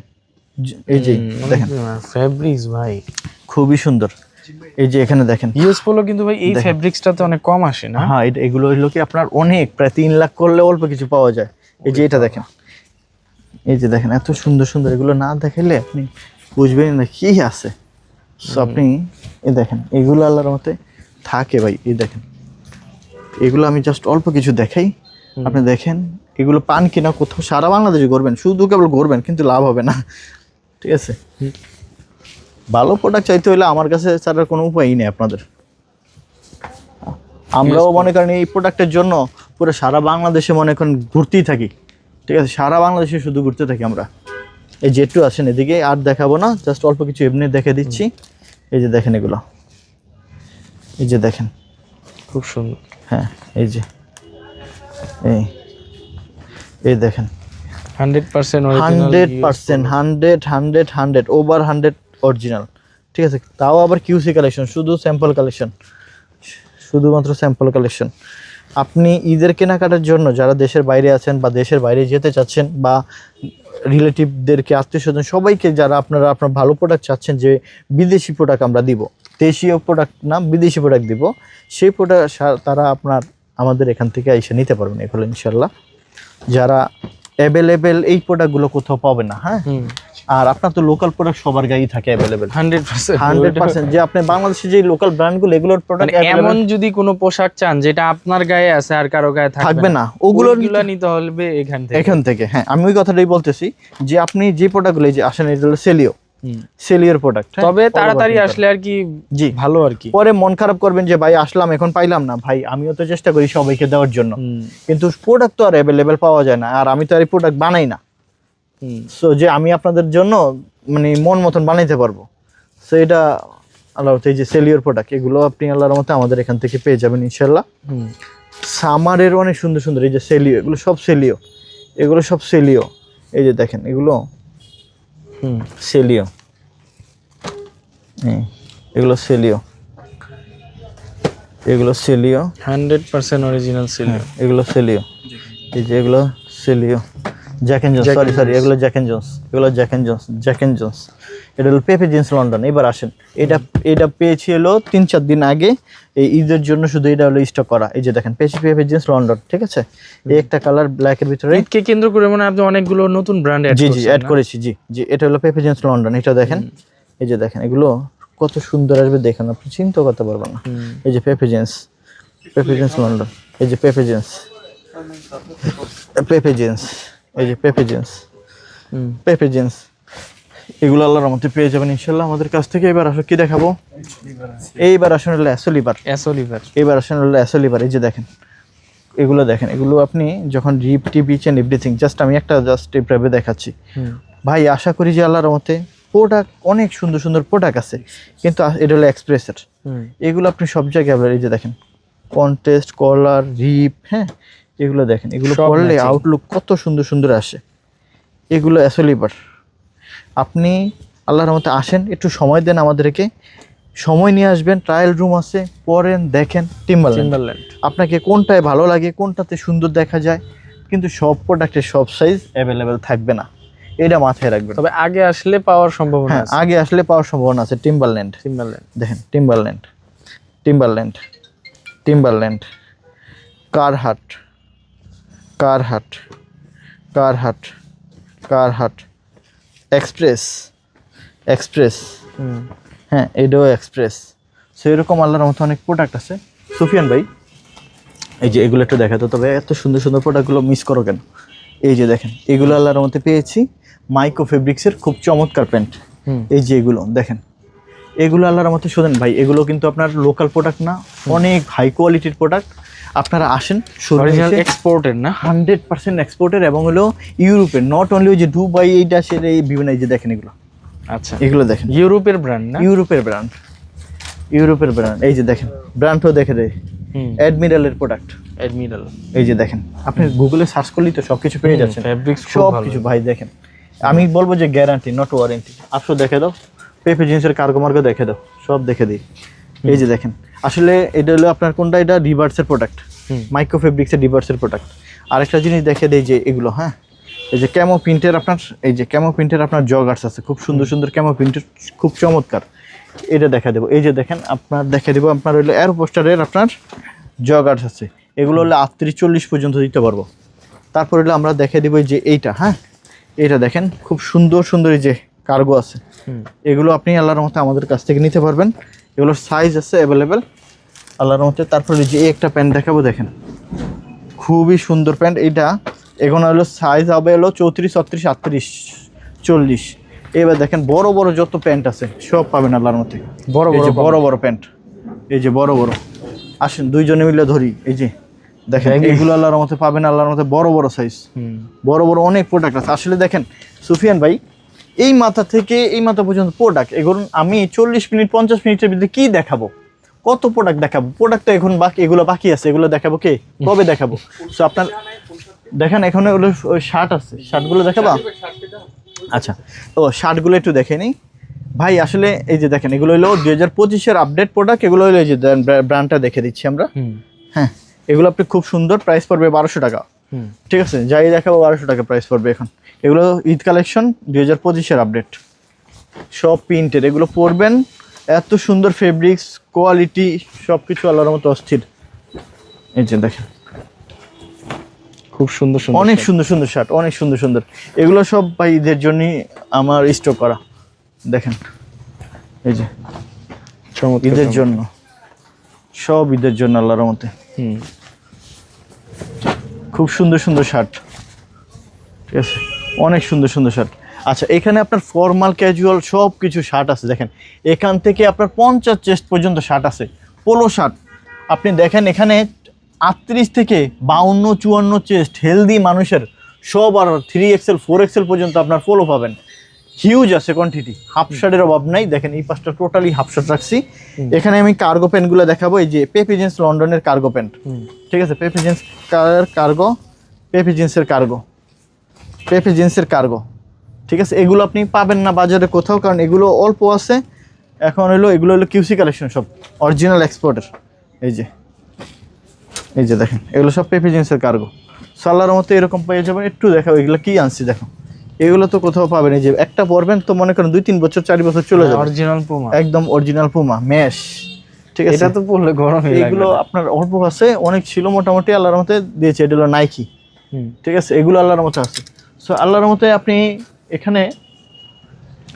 এই যে দেখেন ফেব্রিক্স ভাই খুবই সুন্দর। এই যে এখানে দেখেন ইউএস পোলো কিন্তু ভাই এই ফেব্রিক্সটাতে অনেক কম আসে না? হ্যাঁ, এগুলো হইলো কি আপনার অনেক, প্রায় 3 লাখ করলে অল্প কিছু পাওয়া যায়। এই যে এটা দেখেন, এই যে দেখেন এত সুন্দর সুন্দর, এগুলো না দেখাইলে আপনি বুঝবেন না কি আছে। সো আপনি এই দেখেন এগুলো আল্লাহর মতে থাকে ভাই। এই দেখেন এগুলো আমি জাস্ট অল্প কিছু দেখাই, আপনি দেখেন এগুলো পান কিনা কোথাও, সারা বাংলাদেশে ঘুরবেন, শুধু কেবল ঘুরবেন কিন্তু লাভ হবে না, ঠিক আছে? ভালো প্রোডাক্ট চাইতে হলে আমার কাছে ছাড়ার কোনো উপায়ই নেই আপনাদের। আমরাও মনে করেন এই প্রোডাক্টের জন্য পুরো সারা বাংলাদেশে মনে করেন ঘুরতেই থাকি, ঠিক আছে? সারা বাংলাদেশে শুধু ঘুরতে থাকি আমরা। এই যে একটু আসেন এদিকে, আর দেখাবো না, জাস্ট অল্প কিছু এমনি দেখে দিচ্ছি। এই যে দেখেন এগুলো, এই যে দেখেন খুব সুন্দর। হ্যাঁ, এই যে এই দেখেন 100% অরিজিনাল 100% ওভার 100 অরিজিনাল, ঠিক আছে? তাও আবার কিউসি কালেকশন, শুধু স্যাম্পল কালেকশন, শুধুমাত্র স্যাম্পল কালেকশন। আপনি ঈদের কেনাকাটার জন্য যারা দেশের বাইরে আছেন বা দেশের বাইরে যেতে চাচ্ছেন, বা রিলেটিভদেরকে, আত্মীয় স্বজন সবাইকে, যারা আপনার ভালো প্রোডাক্ট চাচ্ছেন যে বিদেশি প্রোডাক্ট আমরা দিব, দেশীয় প্রোডাক্ট না বিদেশি প্রোডাক্ট দিব, সেই প্রোডাক্ট তারা আমাদের এখান থেকে এসে নিতে পারবেন এগুলো ইনশাল্লাহ। যারা অ্যাভেলেবেল এই প্রোডাক্টগুলো কোথাও পাবে না। হ্যাঁ, আর আপনার তো লোকাল প্রোডাক্ট সবার গায়েই থাকে অ্যাভেলেবেল 100%। যে আপনি বাংলাদেশে যে লোকাল ব্র্যান্ডগুলো, এগুলোর প্রোডাক্ট এমন যদি কোনো পোশাক চান যেটা আপনার গায়ে আছে আর কারো গায়ে থাকবে না, ওগুলো নিতে হবে এখান থেকে। হ্যাঁ, আমি ওই কথাটাই বলতেছি যে আপনি যে প্রোডাক্টগুলো যে আসেন, এটা হলো সেলিওর প্রোডাক্ট। তবে তাড়াতাড়ি আসলে আর কি জি ভালো আর কি। পরে মন খারাপ করবেন যে ভাই আসলাম এখন পাইলাম না। ভাই আমিও তো চেষ্টা করি সবাইকে দেওয়ার জন্য, কিন্তু প্রোডাক্ট তো আর অ্যাভেলেবেল পাওয়া যায় না, আর আমি তো আর এই প্রোডাক্ট বানাই না। সো যে আমি আপনাদের জন্য মানে মন মতন বানাইতে পারবো, সো এটা আল্লাহর এই যে সেলিওর প্রোডাক্ট, এগুলো আপনি আল্লাহর মতে আমাদের এখান থেকে পেয়ে যাবেন ইনশাল্লাহ। সামারের অনেক সুন্দর সুন্দর এই যে সেলিও, এগুলো সব সেলিও, এগুলো সব সেলিও। এই যে দেখেন এগুলো সেলিও, এগুলো সেলিও, এগুলো সেলিও 100% অরিজিনাল সেলিও। এগুলো সেলিও, এই যে এগুলো সেলিও, জ্যাক এন্ড জোন্স, সরি এগুলো জ্যাক এন্ড জোন্স, এগুলো জ্যাক এন্ড জোন্স। এটা হলো পেপে জিন্স লন্ডন। এবার আসেন, এটা পেয়েছি হলো 3-4 দিন আগে, এই ঈদের জন্য শুধু এটা হলো স্টক করা। এই যে দেখেন পেপে জিন্স লন্ডন, ঠিক আছে? এই একটা কালার ব্ল্যাকের ভিতরে, ঈদকে কেন্দ্র করে মনে হয় আপনি অনেকগুলো নতুন ব্র্যান্ড অ্যাড করেছি। জি, এটা হলো পেপে জিন্স লন্ডন। এটা দেখেন, এই যে দেখেন এগুলো কত সুন্দর আসবে, দেখেন আপনি চিন্তা করতে পারবেন না। এই যে পেপে জিন্স লন্ডন, এই যে পেপে জিন্স, এই যে পেপে জিন্স, এগুলো আল্লাহর রহমতে পেয়ে যাবেন ইনশাল্লাহ আমাদের কাছ থেকে। এবার আসলে কি দেখাবো, এইবার আসলে হলো অ্যাসোলিভার। এবার আসলে হলো অ্যাসোলিভার। এই যে দেখেন এগুলো, দেখেন এগুলো আপনি যখন রিপ টিপ ইচ এন্ড এভরিথিং, জাস্ট আমি একটা এভাবে দেখাচ্ছি ভাই। আশা করি যে আল্লাহর রহমতে প্রোডাক্ট অনেক সুন্দর সুন্দর প্রোডাক্ট আছে, কিন্তু এটা হলো এক্সপ্রেসের। এগুলো আপনি সব জায়গায়, এই যে দেখেন কন্টেস্ট, কলার, রিপ, হ্যাঁ এগুলো দেখেন, এগুলো পরলে আউটলুক কত সুন্দর সুন্দর আসে। এগুলো অ্যাসোলিভার। আপনি আল্লাহর রহমতে আসেন, একটু সময় দেন আমাদেরকে, সময় নিয়ে আসবেন, ট্রায়াল রুম আছে, পরেন, দেখেন টিম্বারল্যান্ড আপনাকে কোনটায় ভালো লাগে, কোনটাতে সুন্দর দেখা যায়। কিন্তু সব প্রোডাক্টের সব সাইজ অ্যাভেলেবেল থাকবে না, এটা মাথায় রাখবেন। তবে আগে আসলে পাওয়ার সম্ভাবনা আছে। আগে আসলে পাওয়ার সম্ভাবনা আছে। টিম্বারল্যান্ড দেখেন, টিম্বারল্যান্ড, কারহাট, এক্সপ্রেস, হ্যাঁ এটাও এক্সপ্রেস। সো এরকম আল্লাহর মতো অনেক প্রোডাক্ট আছে। সুফিয়ান ভাই এই যে এগুলো একটু দেখাতো, তবে এত সুন্দর সুন্দর প্রোডাক্টগুলো মিস করো কেন? এই যে দেখেন এগুলো আল্লাহর মতো পেয়েছি, মাইক্রো ফেব্রিক্সের খুব চমৎকার প্যান্ট। এই যে এগুলো দেখেন, এগুলো আল্লাহর মতো শোনেন ভাই, এগুলো কিন্তু আপনার লোকাল প্রোডাক্ট না, অনেক হাই কোয়ালিটির প্রোডাক্ট। আপনারা আসেন, এক্সপোর্টের না, 100% এক্সপোর্টের, এবং হলো ইউরোপের, নট অনলি ওই যে দুবাই, এইটা সেটা, এই বিভিন্ন, এই যে দেখেন এগুলো, আচ্ছা এগুলো দেখেন ইউরোপের ব্র্যান্ড না, ইউরোপের ব্র্যান্ড। এই যে দেখেন ব্র্যান্ডও দেখে দেয়, অ্যাডমিরালের প্রোডাক্ট, এই যে দেখেন আপনি গুগলে সার্চ করলেই তো সবকিছু পেয়ে যাচ্ছেন, সব কিছু ভাই। দেখেন আমি বলবো যে গ্যারান্টি নট ওয়ারেন্টি। আসো দেখে দাও, পেপে জিন্সের কার্গো মার্গো দেখে দাও, সব দেখে দিই। এই যে দেখেন, আসলে এটা হলো আপনার কোনটা, এটা রিভার্সের প্রোডাক্ট, মাইক্রো ফেব্রিক্সের রিভার্সের প্রোডাক্ট। আরেকটা জিনিস দেখে দেই যে এগুলো, হ্যাঁ এই যে ক্যামো প্রিন্টের আপনার, এই যে ক্যামো প্রিন্টের আপনার জগার্স আছে, খুব সুন্দর সুন্দর ক্যামো প্রিন্টের, খুব চমৎকার। এটা দেখা দেবো, এই যে দেখেন আপনার দেখে দেবো, আপনার হলো এয়ার পোস্টারের আপনার জগার্স আছে, এগুলো হলো 38-40 পর্যন্ত দিতে পারবো। তারপর হলো আমরা দেখে দেবো যে এইটা, হ্যাঁ এইটা দেখেন খুব সুন্দর সুন্দর এই যে কার্গো আছে, এগুলো আপনি আল্লাহর মতে আমাদের কাছ থেকে নিতে পারবেন। এগুলোর সাইজ আছে অ্যাভেলেবেল আল্লাহর মতে। তারপরে যে এই একটা প্যান্ট দেখাবো, দেখেন খুবই সুন্দর প্যান্ট এইটা। এখন হলো সাইজ হবে হলো 34, 36, 38, 40। এবার দেখেন বড় বড় যত প্যান্ট আছে সব পাবেন আল্লাহর মতে, বড় বড় বড় প্যান্ট, এই যে বড় বড়। আসেন দুইজনে মিলে ধরি, এই যে দেখেন এগুলো আল্লাহর মতে পাবেন, আল্লাহর মতে বড় বড় সাইজ, বড় বড় অনেক প্রোডাক্ট আছে। আসলে দেখেন সুফিয়ান ভাই, এই মাথা থেকে এই মাথা পর্যন্ত প্রোডাক্ট, এখন আমি 40 মিনিট 50 মিনিটের ভিতরে কি দেখাবো, কত প্রোডাক্ট দেখাবো? প্রোডাক্ট তো এখন বাকি, এগুলো বাকি আছে, এগুলো দেখাবো কে, কবে দেখাবো? সো আপনার দেখেন এখানে ওগুলো শার্ট আছে, শার্টগুলো দেখাবা? আচ্ছা, ও শার্টগুলো একটু দেখে নিই ভাই। আসলে এই যে দেখেন এগুলো হলো 2025-এর আপডেট প্রোডাক্ট, এগুলো হলো এই যে ব্র্যান্ডটা দেখে দিচ্ছি আমরা। হ্যাঁ এগুলো আপনি খুব সুন্দর, প্রাইস পড়বে 1200 টাকা। ঠিক আছে, যাই দেখাবো 1200 টাকা প্রাইস পড়বে। এখন এগুলো ঈদ কালেকশন 2025-এর আপডেট, সব প্রিন্টের, এগুলো পরবেন, এত সুন্দর ফেব্রিক্স, কোয়ালিটি, সব কিছু আল্লাহর মতো অস্থির। এই যে দেখেন খুব সুন্দর সুন্দর, অনেক সুন্দর সুন্দর শার্ট, অনেক সুন্দর সুন্দর। এগুলো সব ভাই ঈদের জন্যই আমার স্টক করা, দেখেন এই যে ঈদের জন্য, সব ঈদের জন্য আল্লাহর মতে। খুব সুন্দর সুন্দর শার্ট, ঠিক আছে, অনেক সুন্দর সুন্দর শার্ট। আচ্ছা, এখানে আপনার ফর্মাল ক্যাজুয়াল সব কিছু শার্ট আছে, দেখেন এখান থেকে আপনার 50 চেস্ট পর্যন্ত শার্ট আছে, পোলো শার্ট। আপনি দেখেন এখানে 38 থেকে 52, 54 চেস্ট হেলদি মানুষের সব, আর 3XL 4XL পর্যন্ত আপনার পোলো পাবেন, হিউজ আছে কোয়ান্টিটি। হাফ শার্টের অভাব নাই, দেখেন এই পাশটা টোটালি হাফ শার্ট রাখছি। এখানে আমি কার্গো প্যান্টগুলো দেখাবো, এই যে পেপে জিন্স লন্ডনের কার্গো প্যান্ট, ঠিক আছে, পেপে জিন্স কার্গো, পেপে জিন্সের কার্গো, পেপে জিন্সের কার্গো, ঠিক আছে। এগুলো আপনি পাবেন না বাজারে কোথাও, কারণ এগুলো অল্প আছে। এখন হলো এগুলো হলো কিউসি কালেকশন, সব অরিজিনাল এক্সপোর্টের। এই যে দেখেন এগুলো সব পেপে জিন্সের কার্গো, সালার মতো এরকম পেয়ে যাবেন। একটু দেখাও এগুলো কি আনছি, দেখো এগুলো তো কোথাও পাবেন। এই যে একটা পরবেন তো মনে করেন 2-3 বছর 4 বছর চলে যাবে, অরিজিনাল পুমা, একদম অরিজিনাল পুমা মেশ, ঠিক আছে। এটা তো পরলে গরম হয়ে যাবে। এগুলো আপনার অল্প আছে, অনেক ছিল, মোটামুটি আল্লাহর মতে দিয়েছে। এটা হলো নাইকি, ঠিক আছে, এগুলো আল্লাহর মতে আছে। সো আল্লাহর মতে আপনি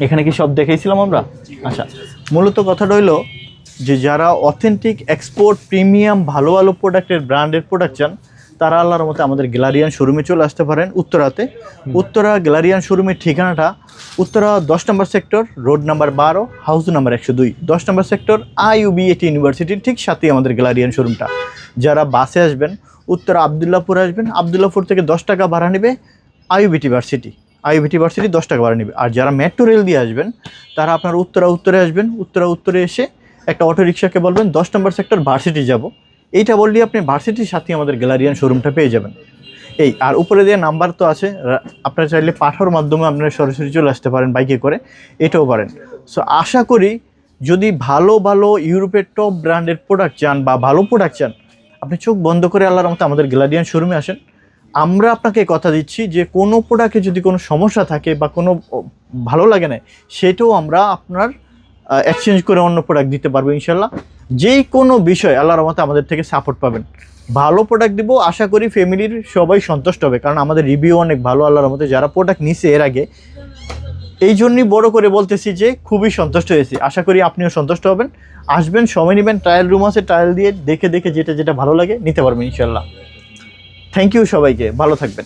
এখানে কি সব দেখাইছিলাম আমরা? আচ্ছা, মূলত কথাটা হইলো যে যারা অথেন্টিক এক্সপোর্ট প্রিমিয়াম ভালো ভালো প্রোডাক্টের ব্র্যান্ডের প্রোডাক্ট চান, তারা আল্লাহর মতে আমাদের গ্যালারিয়ান শোরুমে চলে আসতে পারেন উত্তরাতে। উত্তরা গ্যালারিয়ান শোরুমের ঠিকানাটা উত্তরা 10 নম্বর sector, road number 12, house number 102, 10 নম্বর সেক্টর, IUBAT ইউনিভার্সিটির ঠিক সাথেই আমাদের গ্যালারিয়ান শোরুমটা। যারা বাসে আসবেন উত্তরা আবদুল্লাহপুর আসবেন, আবদুল্লাহপুর থেকে 10 টাকা ভাড়া নেবে IUBAT ভার্সিটি, IUBAT ভার্সিটি 10 টাকা ভাড়া নেবে। আর যারা মেট্রো রেল দিয়ে আসবেন তারা আপনার উত্তরে আসবেন, উত্তরে এসে একটা অটো রিক্সাকে বলবেন 10 নম্বর সেক্টর ভার্সিটি যাব, এইটা বললেই আপনি ভার্সিটির সাথে আমাদের গ্যালারিয়ান শোরুমটা পেয়ে যাবেন। এই আর উপরে দিয়ে নাম্বার তো আছে, আপনারা চাইলে পাঠার মাধ্যমে আপনারা সরাসরি চলে আসতে পারেন বাইকে করে, এটাও পারেন। সো আশা করি যদি ভালো ভালো ইউরোপের টপ ব্র্যান্ডের প্রোডাক্ট চান বা ভালো প্রোডাক্ট চান, আপনি চোখ বন্ধ করে আল্লাহর মতো আমাদের গ্যালারিয়ান শোরুমে আসেন। আমরা আপনাকে কথা দিচ্ছি যে কোনো প্রোডাক্টে যদি কোনো সমস্যা থাকে বা কোনো ভালো লাগে না, সেটাও আমরা আপনার এক্সচেঞ্জ করে অন্য প্রোডাক্ট দিতে পারবো ইনশাল্লাহ। যে কোনো বিষয় আল্লাহর মতো আমাদের থেকে সাপোর্ট পাবেন, ভালো প্রোডাক্ট দিব, আশা করি ফ্যামিলির সবাই সন্তুষ্ট হবে, কারণ আমাদের রিভিউ অনেক ভালো আল্লাহর মতো। যারা প্রোডাক্ট নিছে এর আগে, এই জন্যই বড় করে বলতেছি যে খুবই সন্তুষ্ট হয়েছি। আশা করি আপনিও সন্তুষ্ট হবেন। আসবেন, সময় নেবেন, ট্রায়াল রুম আছে, ট্রায়াল দিয়ে দেখে যেটা ভালো লাগে নিতে পারবেন ইনশাল্লাহ। থ্যাংক ইউ সবাইকে, ভালো থাকবেন।